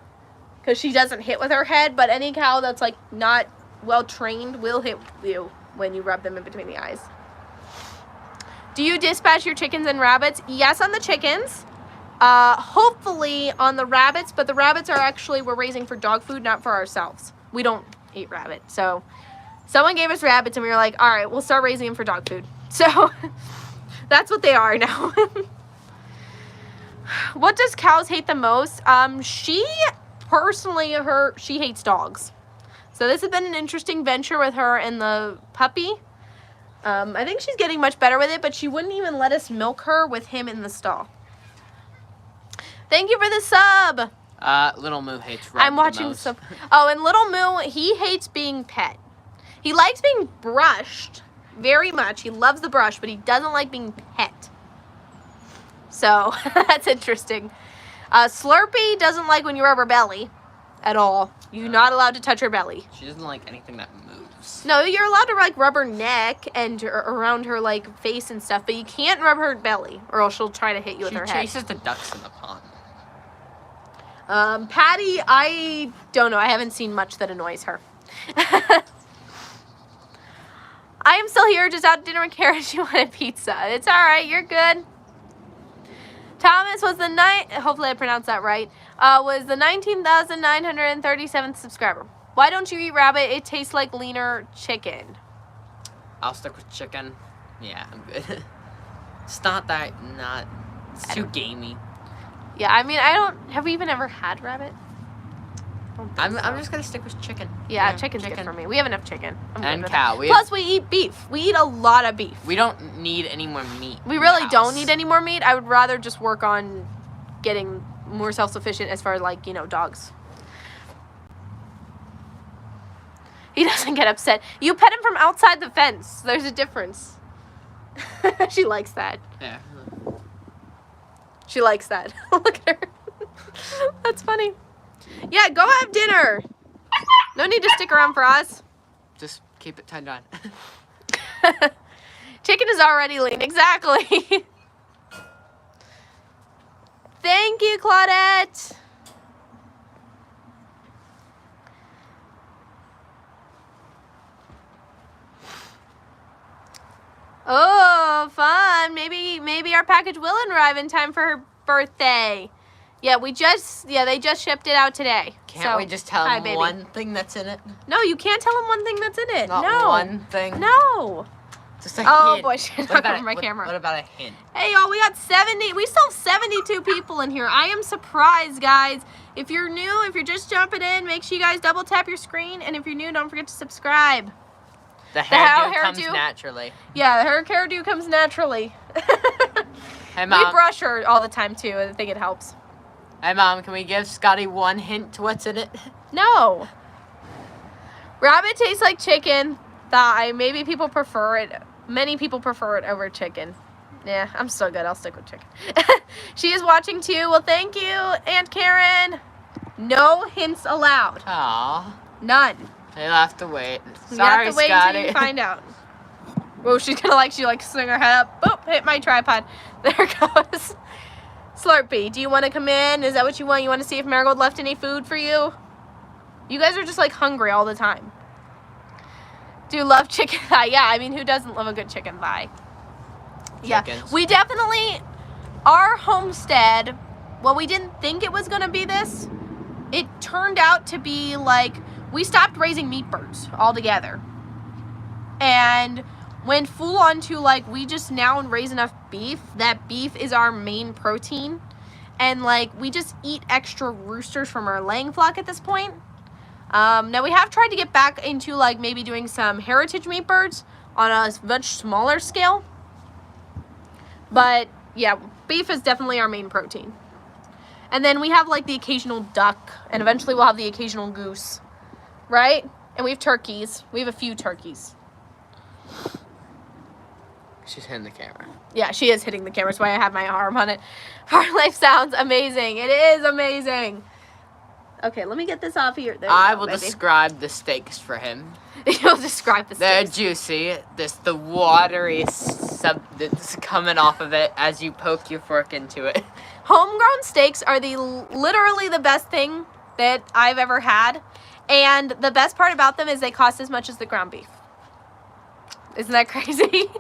because she doesn't hit with her head, but any cow that's like not well trained will hit you when you rub them in between the eyes. Do you dispatch your chickens and rabbits? Yes, on the chickens. Hopefully on the rabbits, but the rabbits are actually, we're raising for dog food, not for ourselves. we don't eat rabbit. So someone gave us rabbits and we were like, all right, we'll start raising them for dog food. So that's what they are now. What does cows hate the most? She personally, she hates dogs. So this has been an interesting venture with her and the puppy. I think she's getting much better with it, but she wouldn't even let us milk her with him in the stall. Thank you for the sub. Little Moo hates Red I'm watching the sub. Oh, and Little Moo, he hates being pet. He likes being brushed very much. He loves the brush, but he doesn't like being pet. So that's interesting. Slurpee doesn't like when you rub her belly at all. You're not allowed to touch her belly. She doesn't like anything that moves. No, you're allowed to like rub her neck and around her like face and stuff, but you can't rub her belly, or else she'll try to hit you with her head. She chases the ducks in the pond. Patty, I don't know. I haven't seen much that annoys her. I am still here, just out to dinner with Karen. She wanted pizza. It's all right. You're good. Thomas was the hopefully I pronounced that right. Was the 19,937th subscriber. Why don't you eat rabbit? It tastes like leaner chicken. I'll stick with chicken. Yeah, I'm good. It's not that, it's too gamey. Yeah, I mean, have we even ever had rabbit? I'm just gonna stick with chicken. Yeah, chicken's good for me. We have enough chicken. And cow. Plus, we eat beef. We eat a lot of beef. We don't need any more meat. We really don't need any more meat. I would rather just work on getting more self-sufficient as far as, like, dogs. He doesn't get upset. You pet him from outside the fence. There's a difference. She likes that. Yeah. She likes that. Look at her. That's funny. Yeah, go have dinner. No need to stick around for us. Just keep it turned on. Chicken is already lean. Exactly. Thank you, Claudette. Oh, fun. Maybe our package will arrive in time for her birthday. Yeah, they just shipped it out today. Can't we just tell them one thing that's in it? No, you can't tell them one thing that's in it. Not no. one thing? No. Just a hint. Boy, she knocked over my camera. What about a hint? Hey, y'all, we still have 72 people in here. I am surprised, guys. If you're new, if you're just jumping in, make sure you guys double tap your screen. And if you're new, don't forget to subscribe. The hairdo comes naturally. Yeah, her hairdo comes naturally. Hey, Mom. We brush her all the time, too. I think it helps. Hey, Mom, can we give Scotty one hint to what's in it? No. Rabbit tastes like chicken. Thigh. Maybe people prefer it. Many people prefer it over chicken. Yeah, I'm still good. I'll stick with chicken. She is watching, too. Well, thank you, Aunt Karen. No hints allowed. Aww. None. You'll have to wait. You Sorry, have to wait Scotty. until you find out. Whoa, she's gonna swing her head up. Boop, hit my tripod. There it goes. Slurpee, do you want to come in? Is that what you want? You want to see if Marigold left any food for you? You guys are just hungry all the time. Do you love chicken thigh? Yeah, I mean, who doesn't love a good chicken thigh? Yeah, we definitely, our homestead, well, we didn't think it was gonna be this. It turned out to be we stopped raising meat birds altogether and went full on to we just now raise enough beef. That beef is our main protein, and we just eat extra roosters from our laying flock at this point. Now we have tried to get back into maybe doing some heritage meat birds on a much smaller scale, but yeah, beef is definitely our main protein. And then we have the occasional duck, and eventually we'll have the occasional goose. Right? And we have turkeys. We have a few turkeys. She's hitting the camera. Yeah, she is hitting the camera. That's why I have my arm on it. Farm life sounds amazing. It is amazing. Okay, let me get this off here. I will describe the steaks for him. You'll describe the steaks. They're juicy. The watery that's coming off of it as you poke your fork into it. Homegrown steaks are literally the best thing that I've ever had. And the best part about them is they cost as much as the ground beef. Isn't that crazy?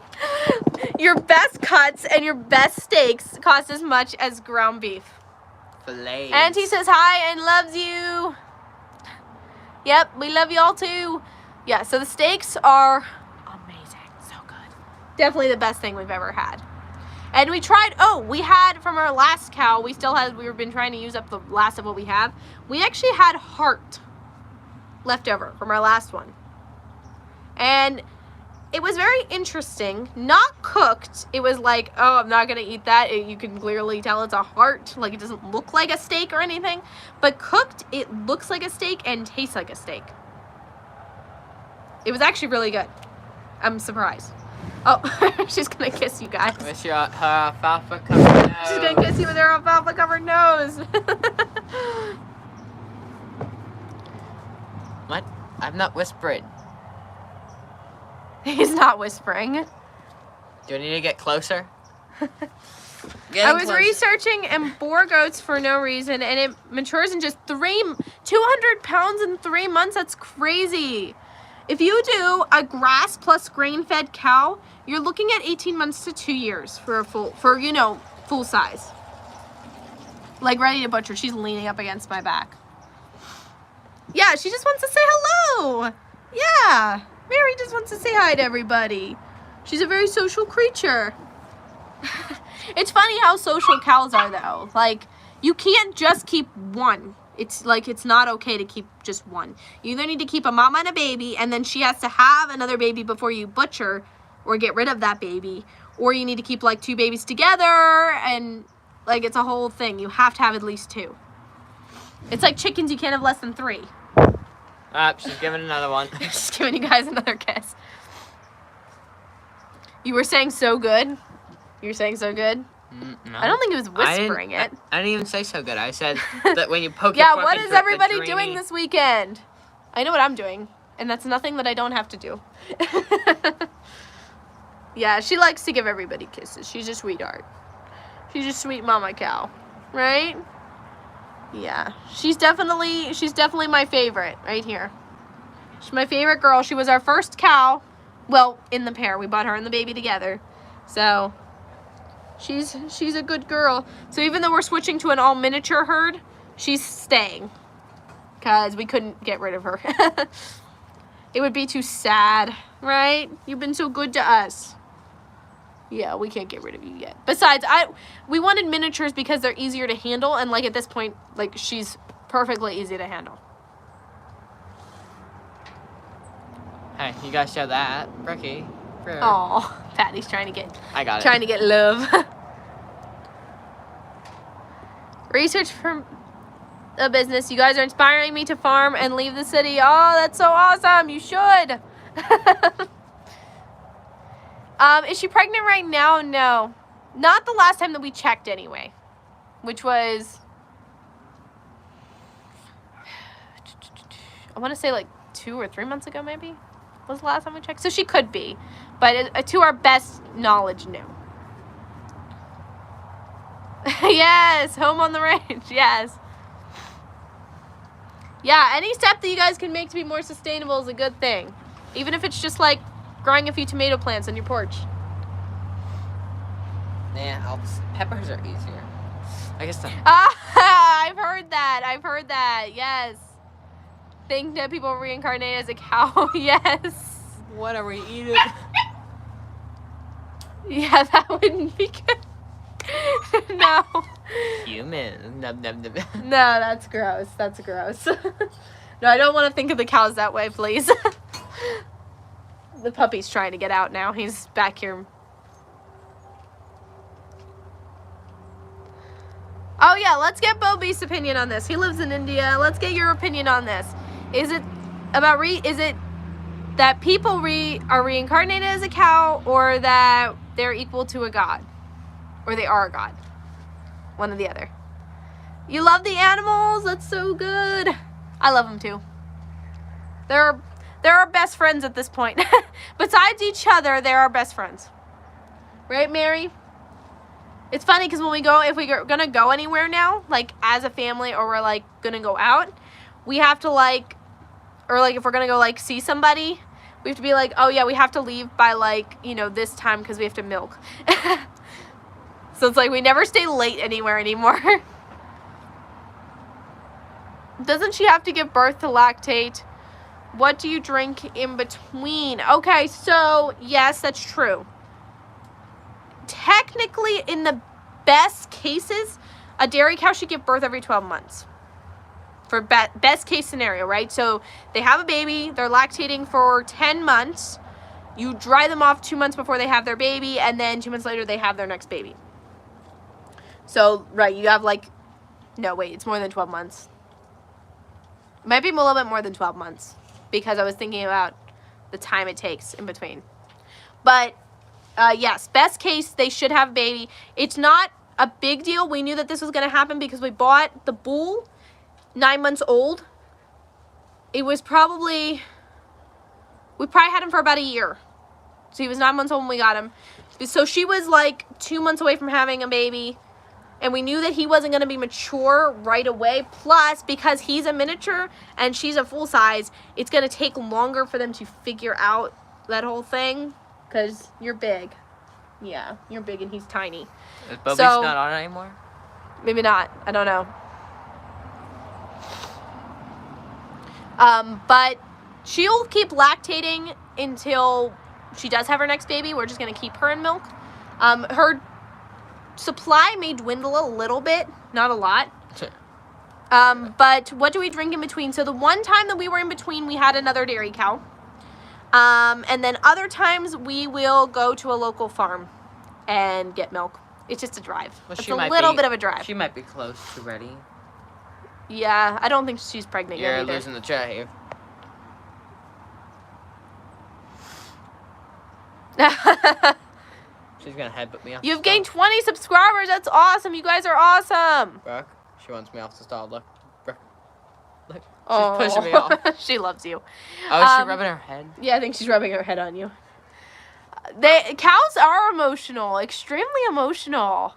Your best cuts and your best steaks cost as much as ground beef. Fillets. Auntie says hi and loves you. Yep, we love y'all too. Yeah, so the steaks are amazing. So good. Definitely the best thing we've ever had. And we tried, we had from our last cow, we've been trying to use up the last of what we have. We actually had heart left over from our last one. And it was very interesting. Not cooked. It was like, oh, I'm not going to eat that. You can clearly tell it's a heart. Like, it doesn't look like a steak or anything. But cooked, it looks like a steak and tastes like a steak. It was actually really good. I'm surprised. Oh, she's going to kiss you guys. With her alfalfa covered nose. She's going to kiss you with her alfalfa covered nose. What? I'm not whispering. He's not whispering. Do I need to get closer? I was researching and boar goats for no reason, and it matures in just 200 pounds in 3 months. That's crazy. If you do a grass plus grain-fed cow, you're looking at 18 months to 2 years for full size. Like ready to butcher. She's leaning up against my back. Yeah, she just wants to say hello. Yeah. Mary just wants to say hi to everybody. She's a very social creature. It's funny how social cows are, though. Like, you can't just keep one. It's like, it's not okay to keep just one. You either need to keep a mama and a baby, and then she has to have another baby before you butcher or get rid of that baby. Or you need to keep, like, 2 babies together, and, like, it's a whole thing. You have to have at least 2. It's like chickens, you can't have less than 3. She's giving another one. Just giving you guys another kiss. You were saying so good? You were saying so good? No. I don't think it was whispering it. I didn't even say so good. I said that when you poke Yeah, your fork what into is everybody the doing this weekend? I know what I'm doing. And that's nothing that I don't have to do. Yeah, she likes to give everybody kisses. She's a sweetheart. She's a sweet mama cow. Right? Yeah, she's definitely my favorite right here. She's my favorite girl. She was our first cow. Well, in the pair. We bought her and the baby together. So, she's a good girl. So even though we're switching to an all miniature herd, she's staying. Because we couldn't get rid of her. It would be too sad, right? You've been so good to us. Yeah, we can't get rid of you yet. Besides, we wanted miniatures because they're easier to handle, and like at this point, like she's perfectly easy to handle. Hey, you guys show that, Brookie. Oh, Patty's trying to get. I got it. Trying to get love. Research from a business. You guys are inspiring me to farm and leave the city. Oh, that's so awesome. You should. Is she pregnant right now? No. Not the last time that we checked anyway. Which was... I want to say like 2 or 3 months ago maybe. Was the last time we checked. So she could be. But to our best knowledge, no. Yes. Home on the range. Yes. Yeah, any step that you guys can make to be more sustainable is a good thing. Even if it's just like growing a few tomato plants on your porch. Yeah, peppers are easier. I guess I've heard that. Yes. Think that people reincarnate as a cow. Yes. What are we eating? Yeah, that wouldn't be good. No. Human. Num, num, num. No, that's gross. That's gross. No, I don't want to think of the cows that way, please. The puppy's trying to get out now. He's back here. Oh, yeah, let's get Bobby's opinion on this. He lives in India. Let's get your opinion on this. Is it about is it that people are reincarnated as a cow, or that they're equal to a god? Or they are a god? One or the other. You love the animals? That's so good. I love them too. They're our best friends at this point. Besides each other, they're our best friends. Right, Mary? It's funny because if we're gonna go anywhere now, like as a family, or we're like gonna go out, we have to like, or like if we're gonna go like see somebody, we have to be like, oh yeah, we have to leave by like, this time because we have to milk. So it's like we never stay late anywhere anymore. Doesn't she have to give birth to lactate? What do you drink in between? Okay, so yes, that's true. Technically, in the best cases, a dairy cow should give birth every 12 months. For best case scenario, right? So they have a baby, they're lactating for 10 months. You dry them off 2 months before they have their baby, and then 2 months later they have their next baby. So, right, you have like, no, wait, it's more than 12 months. Might be a little bit more than 12 months because I was thinking about the time it takes in between. But, yes, best case, they should have a baby. It's not a big deal. We knew that this was going to happen because we bought the bull 9 months old. It was probably, we probably had him for about a year. So he was 9 months old when we got him. So she was like 2 months away from having a baby. And we knew that he wasn't going to be mature right away. Plus, because he's a miniature and she's a full size, it's going to take longer for them to figure out that whole thing. Because you're big. Yeah, you're big and he's tiny. Is Bubby's not on anymore? Maybe not. I don't know. But she'll keep lactating until she does have her next baby. We're just going to keep her in milk. Her supply may dwindle a little bit, not a lot. But what do we drink in between? So the one time that we were in between, we had another dairy cow. And then other times we will go to a local farm and get milk. It's just a drive. Well, it's a little bit of a drive. She might be close to ready. Yeah, I don't think she's pregnant yet You're either. losing the chat here. She's gonna headbutt me off. You've gained 20 subscribers. That's awesome. You guys are awesome. Brooke, she wants me off the stall. Look, Brooke. Look, she's Oh. pushing me off. She loves you. Oh, is she rubbing her head? Yeah, I think she's rubbing her head on you. Cows are emotional, extremely emotional.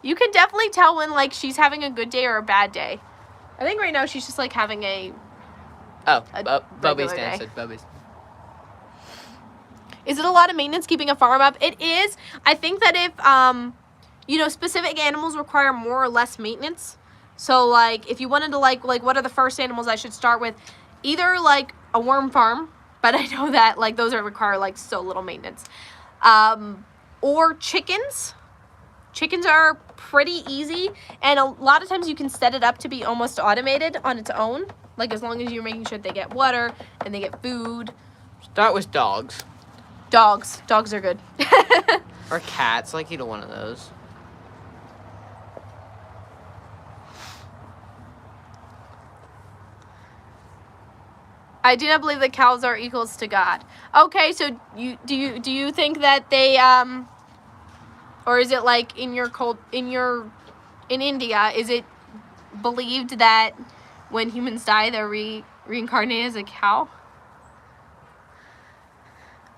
You can definitely tell when like she's having a good day or a bad day. I think right now she's just like having a Bubby's regular day. dancing. Bubby's. Is it a lot of maintenance keeping a farm up? It is. I think that if specific animals require more or less maintenance. So like if you wanted to like what are the first animals I should start with? Either like a worm farm, but I know that like those require like so little maintenance. Or chickens. Chickens are pretty easy, and a lot of times you can set it up to be almost automated on its own. Like as long as you're making sure they get water and they get food. Start with dogs. Dogs are good. Or cats, like either one of those. I do not believe that cows are equals to God. Okay, so do you think that they or is it like in India, is it believed that when humans die they're reincarnated as a cow?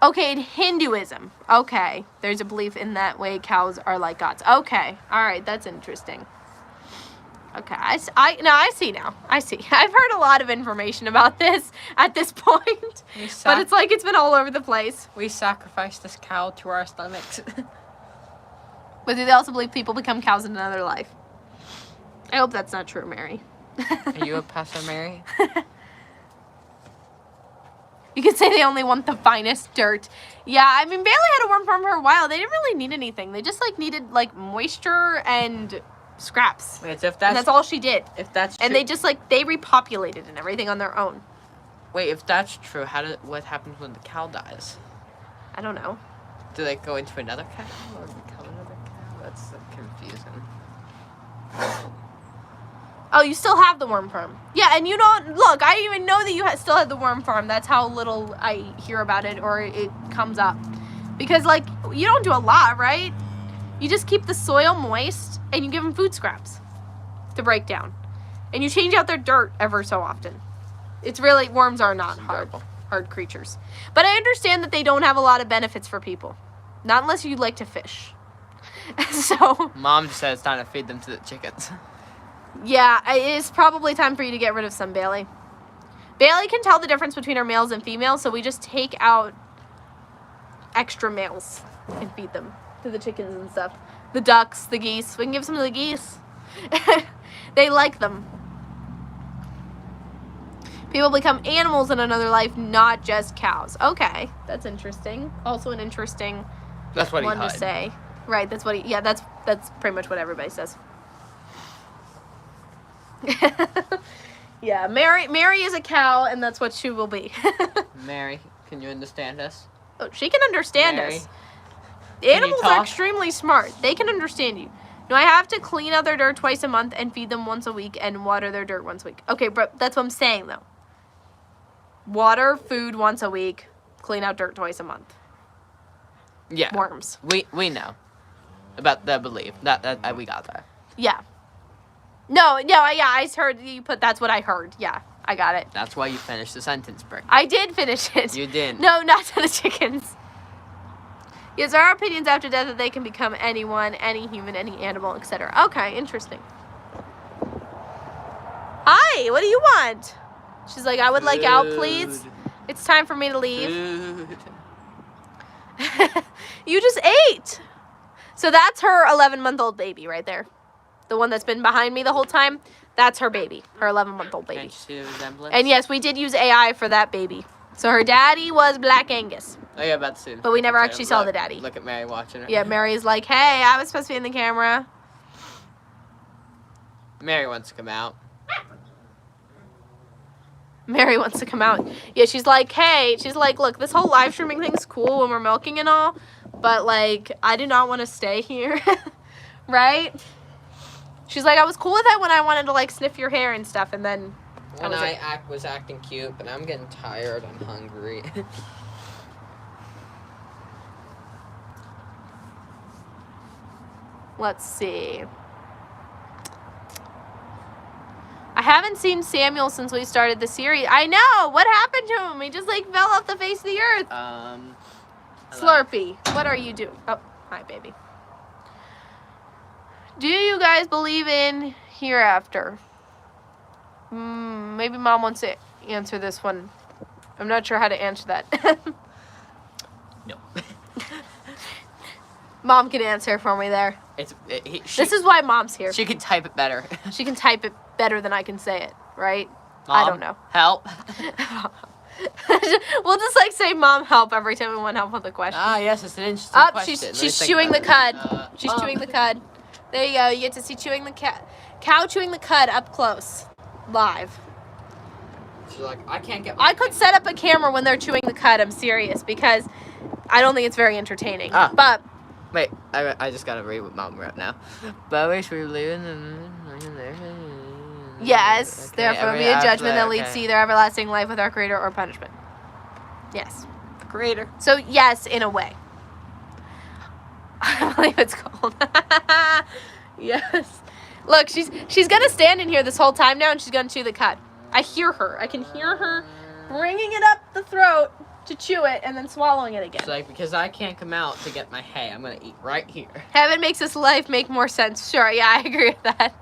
Okay, in Hinduism. Okay, there's a belief in that way cows are like gods. Okay, all right, that's interesting. Okay, I see now. I see. I've heard a lot of information about this at this point, but it's like it's been all over the place. We sacrifice this cow to our stomachs. But do they also believe people become cows in another life? I hope that's not true, Mary. Are you a Pastor Mary? You could say they only want the finest dirt. Yeah, I mean, Bailey had a worm farm for a while. They didn't really need anything. They just like needed like moisture and scraps. Wait, And that's all she did. If that's true, And they just like they repopulated and everything on their own. wait, if that's true, what happens when the cow dies? I don't know. Do they go into another cow or become another cow? That's confusing. Oh, you still have the worm farm. Yeah, and you don't look. I didn't even know that you still had the worm farm. That's how little I hear about it, or it comes up. Because like you don't do a lot, right? You just keep the soil moist, and you give them food scraps to break down, and you change out their dirt ever so often. It's really worms are not hard creatures, but I understand that they don't have a lot of benefits for people, not unless you like to fish. So Mom just said it's time to feed them to the chickens. yeah, it is probably time for you to get rid of some, Bailey. Bailey can tell the difference between our males and females, so we just take out extra males and feed them to the chickens and stuff. The ducks, the geese. We can give some to the geese. They like them. People become animals in another life, not just cows. Okay, that's interesting. Also an interesting That's what one he to say. Right, that's what yeah, that's pretty much what everybody says. Yeah, Mary is a cow, and that's what she will be. Mary, can you understand us? Oh, she can understand Mary, us. The animals are talk? extremely smart. They can understand you. No, I have to clean out their dirt twice a month and feed them once a week and water their dirt once a week. Okay, but that's what I'm saying, though. Water, food once a week, clean out dirt twice a month. Yeah. Worms. We know about the belief. That we got that. Yeah. No, yeah, I heard you put that's what I heard. Yeah, I got it. That's why you finished the sentence, Brooke. I did finish it. You didn't. No, not to the chickens. Yes, there are opinions after death that they can become anyone, any human, any animal, etc. Okay, interesting. Hi, what do you want? She's like, I would like out, please. It's time for me to leave. Food. You just ate. So that's her 11-month-old baby right there. The one that's been behind me the whole time. That's her baby. Her 11-month-old baby. Can't you see the resemblance? And yes, we did use AI for that baby. So her daddy was Black Angus. Oh yeah, about to see. But we never actually saw the daddy. Look at Mary watching her. Yeah, Mary's like, hey, I was supposed to be in the camera. Mary wants to come out. Mary wants to come out. Yeah, she's like, hey, she's like, look, this whole live streaming thing's cool when we're milking and all, but like, I do not want to stay here. Right? She's like, I was cool with that when I wanted to like sniff your hair and stuff, and then When I was acting cute, but I'm getting tired and hungry. Let's see. I haven't seen Samuel since we started the series. I know! What happened to him? He just like fell off the face of the earth. Hello. Slurpee, what are you doing? Oh, hi, baby. Do you guys believe in hereafter? Maybe Mom wants to answer this one. I'm not sure how to answer that. No. Mom can answer for me there. This is why Mom's here. She can type it better. She can type it better than I can say it, right? Mom, I don't know. Help. We'll just like say Mom help every time we want help with a question. Ah, yes, it's an interesting question. She's chewing the cud. She's chewing the cud. There you go. You get to see chewing the cow chewing the cud up close, live. She's like, I can't get. I could set up a camera when they're chewing the cud. I'm serious because I don't think it's very entertaining. Ah. But Wait, I just gotta read what Mom wrote now. But we should leave in. yes, Okay, therefore be a judgment that leads to either everlasting life with our Creator or punishment. Yes. Creator. So yes, in a way. I believe it's cold. Yes. Look, she's gonna stand in here this whole time now, and she's gonna chew the cud. I hear her. I can hear her bringing it up the throat to chew it and then swallowing it again. It's like, because I can't come out to get my hay, I'm gonna eat right here. Heaven makes this life make more sense. Sure, yeah, I agree with that.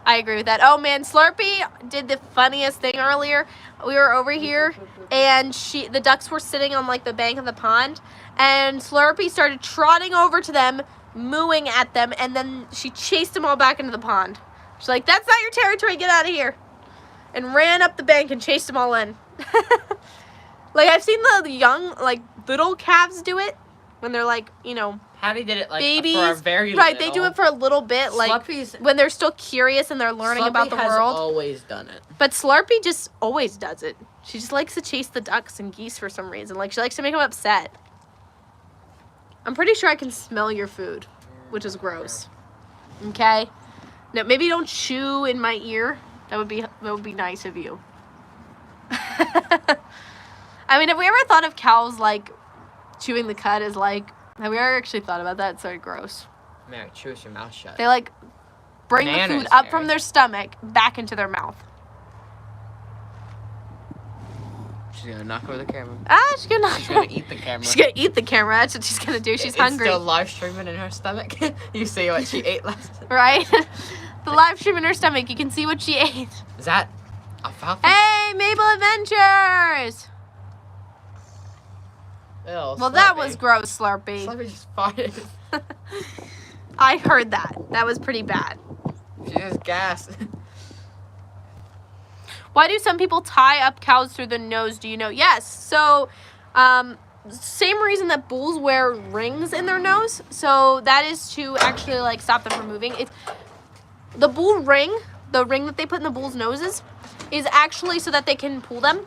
I agree with that. Oh man, Slurpee did the funniest thing earlier. We were over here, and the ducks were sitting on like the bank of the pond, and Slurpee started trotting over to them, mooing at them, and then she chased them all back into the pond. She's like, "That's not your territory. Get out of here!" And ran up the bank and chased them all in. Like I've seen the young, like little calves do it when they're like, you know, Hattie did it like babies. for a very right. little. They do it for a little bit, like Slurpee's, when they're still curious and they're learning about the has world. Always done it. But Slurpee just always does it. She just likes to chase the ducks and geese for some reason. Like she likes to make them upset. I'm pretty sure I can smell your food, which is gross. Okay. No, maybe don't chew in my ear. That would be nice of you. I mean, have we ever thought of cows like chewing the cud as like? Have we ever actually thought about that? It's sort of gross. Mary, chew your mouth shut. They like bring the Manners, food up Mary. from their stomach back into their mouth. She's gonna knock over the camera. Ah, she's gonna Eat the camera. She's gonna eat the camera. That's what she's gonna do. She's hungry. It's still live streaming in her stomach. You see what she ate last time. Right? The live stream in her stomach. You can see what she ate. Is that alfalfa? Hey, Mabel Adventures! Ew, Well, that was gross, Slurpee. Slurpee just farted. I heard that. That was pretty bad. She just gassed. Why do some people tie up cows through the nose? Do you know? Yes. So, same reason that bulls wear rings in their nose. So that is to actually like stop them from moving. It's the bull ring, the ring that they put in the bull's noses, is actually so that they can pull them,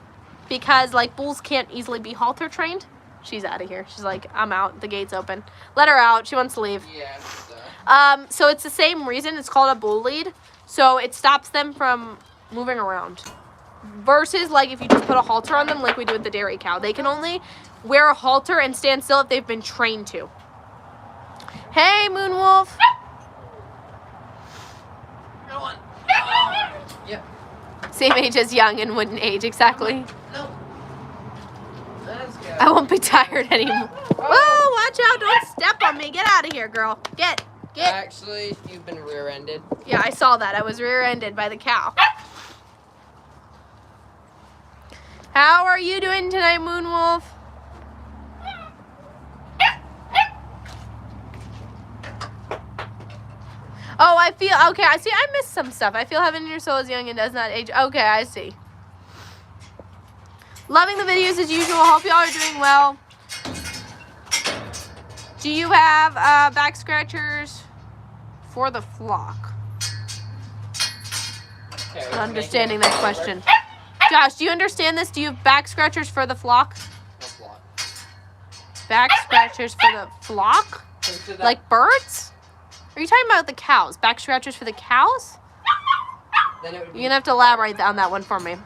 because like bulls can't easily be halter trained. She's out of here. She's like, I'm out. The gate's open. Let her out. She wants to leave. Yeah. So it's the same reason. It's called a bull lead. So it stops them from moving around. Versus like if you just put a halter on them like we do with the dairy cow. They can only wear a halter and stand still if they've been trained to. Hey, Moonwolf. Go on. Yep. Same age as Young and wouldn't age, exactly. No. Let's go. I won't be tired anymore. Whoa, watch out. Don't step on me. Get out of here, girl. Get. Actually, you've been rear-ended. Yeah, I saw that. I was rear-ended by the cow. How are you doing tonight, Moonwolf? Oh, I feel, okay, I see, I missed some stuff. I feel heaven in your soul is young and does not age. Okay, I see. Loving the videos as usual. Hope y'all are doing well. Do you have back scratchers for the flock? Okay, Understanding that question. Josh, do you understand this? Do you have back scratchers for the flock? Back scratchers for the flock? Like birds? Are you talking about the cows? Back scratchers for the cows? Then it would be You're going to have to elaborate on that one for me.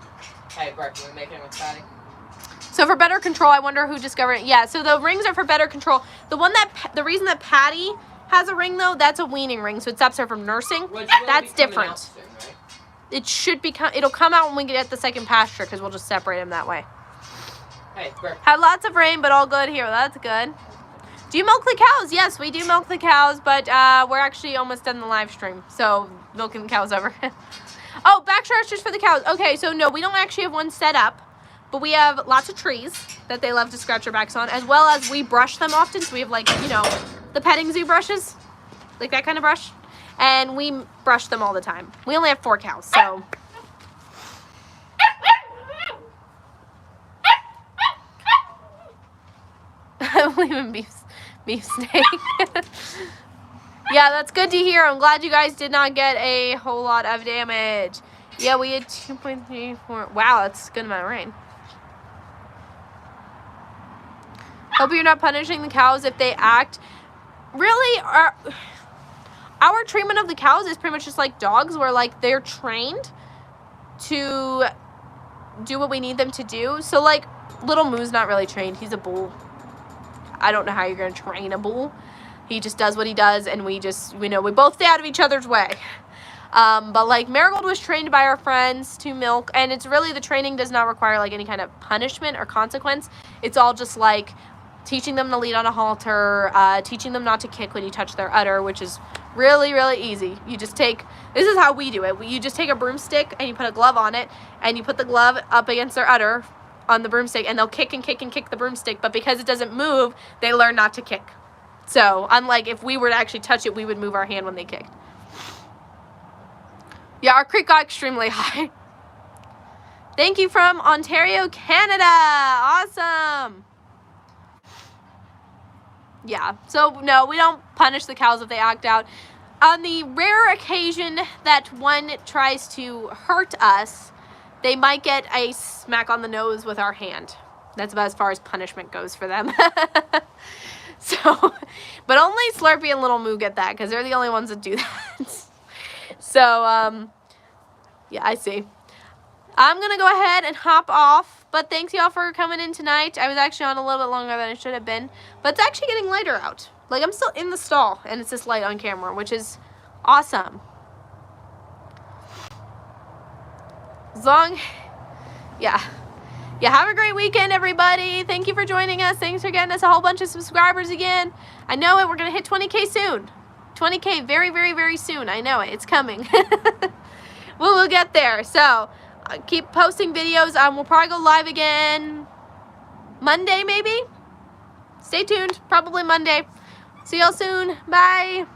Hey, Brooke, can we make it with Patty? So for better control, I wonder who discovered it. Yeah, so the rings are for better control. The reason that Patty has a ring, though, that's a weaning ring, so it stops her from nursing. That's different. Soon, right? It should become, it'll come out when we get at the second pasture, because we'll just separate them that way. Hey, Brooke. Had lots of rain, but all good here. That's good. Do you milk the cows? Yes, we do milk the cows, but we're actually almost done the live stream, so milking the cows over. Oh, back scratchers for the cows. Okay, so no, we don't actually have one set up, but we have lots of trees that they love to scratch their backs on, as well as we brush them often. So we have, like, you know, the petting zoo brushes, like that kind of brush, and we brush them all the time. We only have 4 cows, so. I believe in beef steak. Yeah, that's good to hear. I'm glad you guys did not get a whole lot of damage. Yeah, we had 2.34. Wow, that's a good amount of rain. Hope you're not punishing the cows if they act. Really, our treatment of the cows is pretty much just like dogs, where like they're trained to do what we need them to do. So like little Moo's not really trained. He's a bull. I don't know how you're going to train a bull. He just does what he does, and we both stay out of each other's way. But like Marigold was trained by our friends to milk, and it's really, the training does not require like any kind of punishment or consequence. It's all just like teaching them to lead on a halter, teaching them not to kick when you touch their udder, which is really, really easy. You just this is how we do it. You just take a broomstick and you put a glove on it, and you put the glove up against their udder on the broomstick, and they'll kick and kick and kick the broomstick, but because it doesn't move, they learn not to kick. So, unlike if we were to actually touch it, we would move our hand when they kicked. Yeah, our creek got extremely high. Thank you from Ontario, Canada. Awesome. Yeah, so no, we don't punish the cows if they act out. On the rare occasion that one tries to hurt us, they might get a smack on the nose with our hand. That's about as far as punishment goes for them. So, but only Slurpee and Little Moo get that, because they're the only ones that do that. So, yeah, I see. I'm going to go ahead and hop off, but thanks y'all for coming in tonight. I was actually on a little bit longer than I should have been, but it's actually getting lighter out. Like, I'm still in the stall, and it's this light on camera, which is awesome. As long, yeah. Yeah, have a great weekend, everybody. Thank you for joining us. Thanks for getting us a whole bunch of subscribers again. I know it. We're going to hit 20K soon. 20K very, very, very soon. I know it. It's coming. We'll get there. So, keep posting videos. We'll probably go live again Monday, maybe. Stay tuned. Probably Monday. See y'all soon. Bye.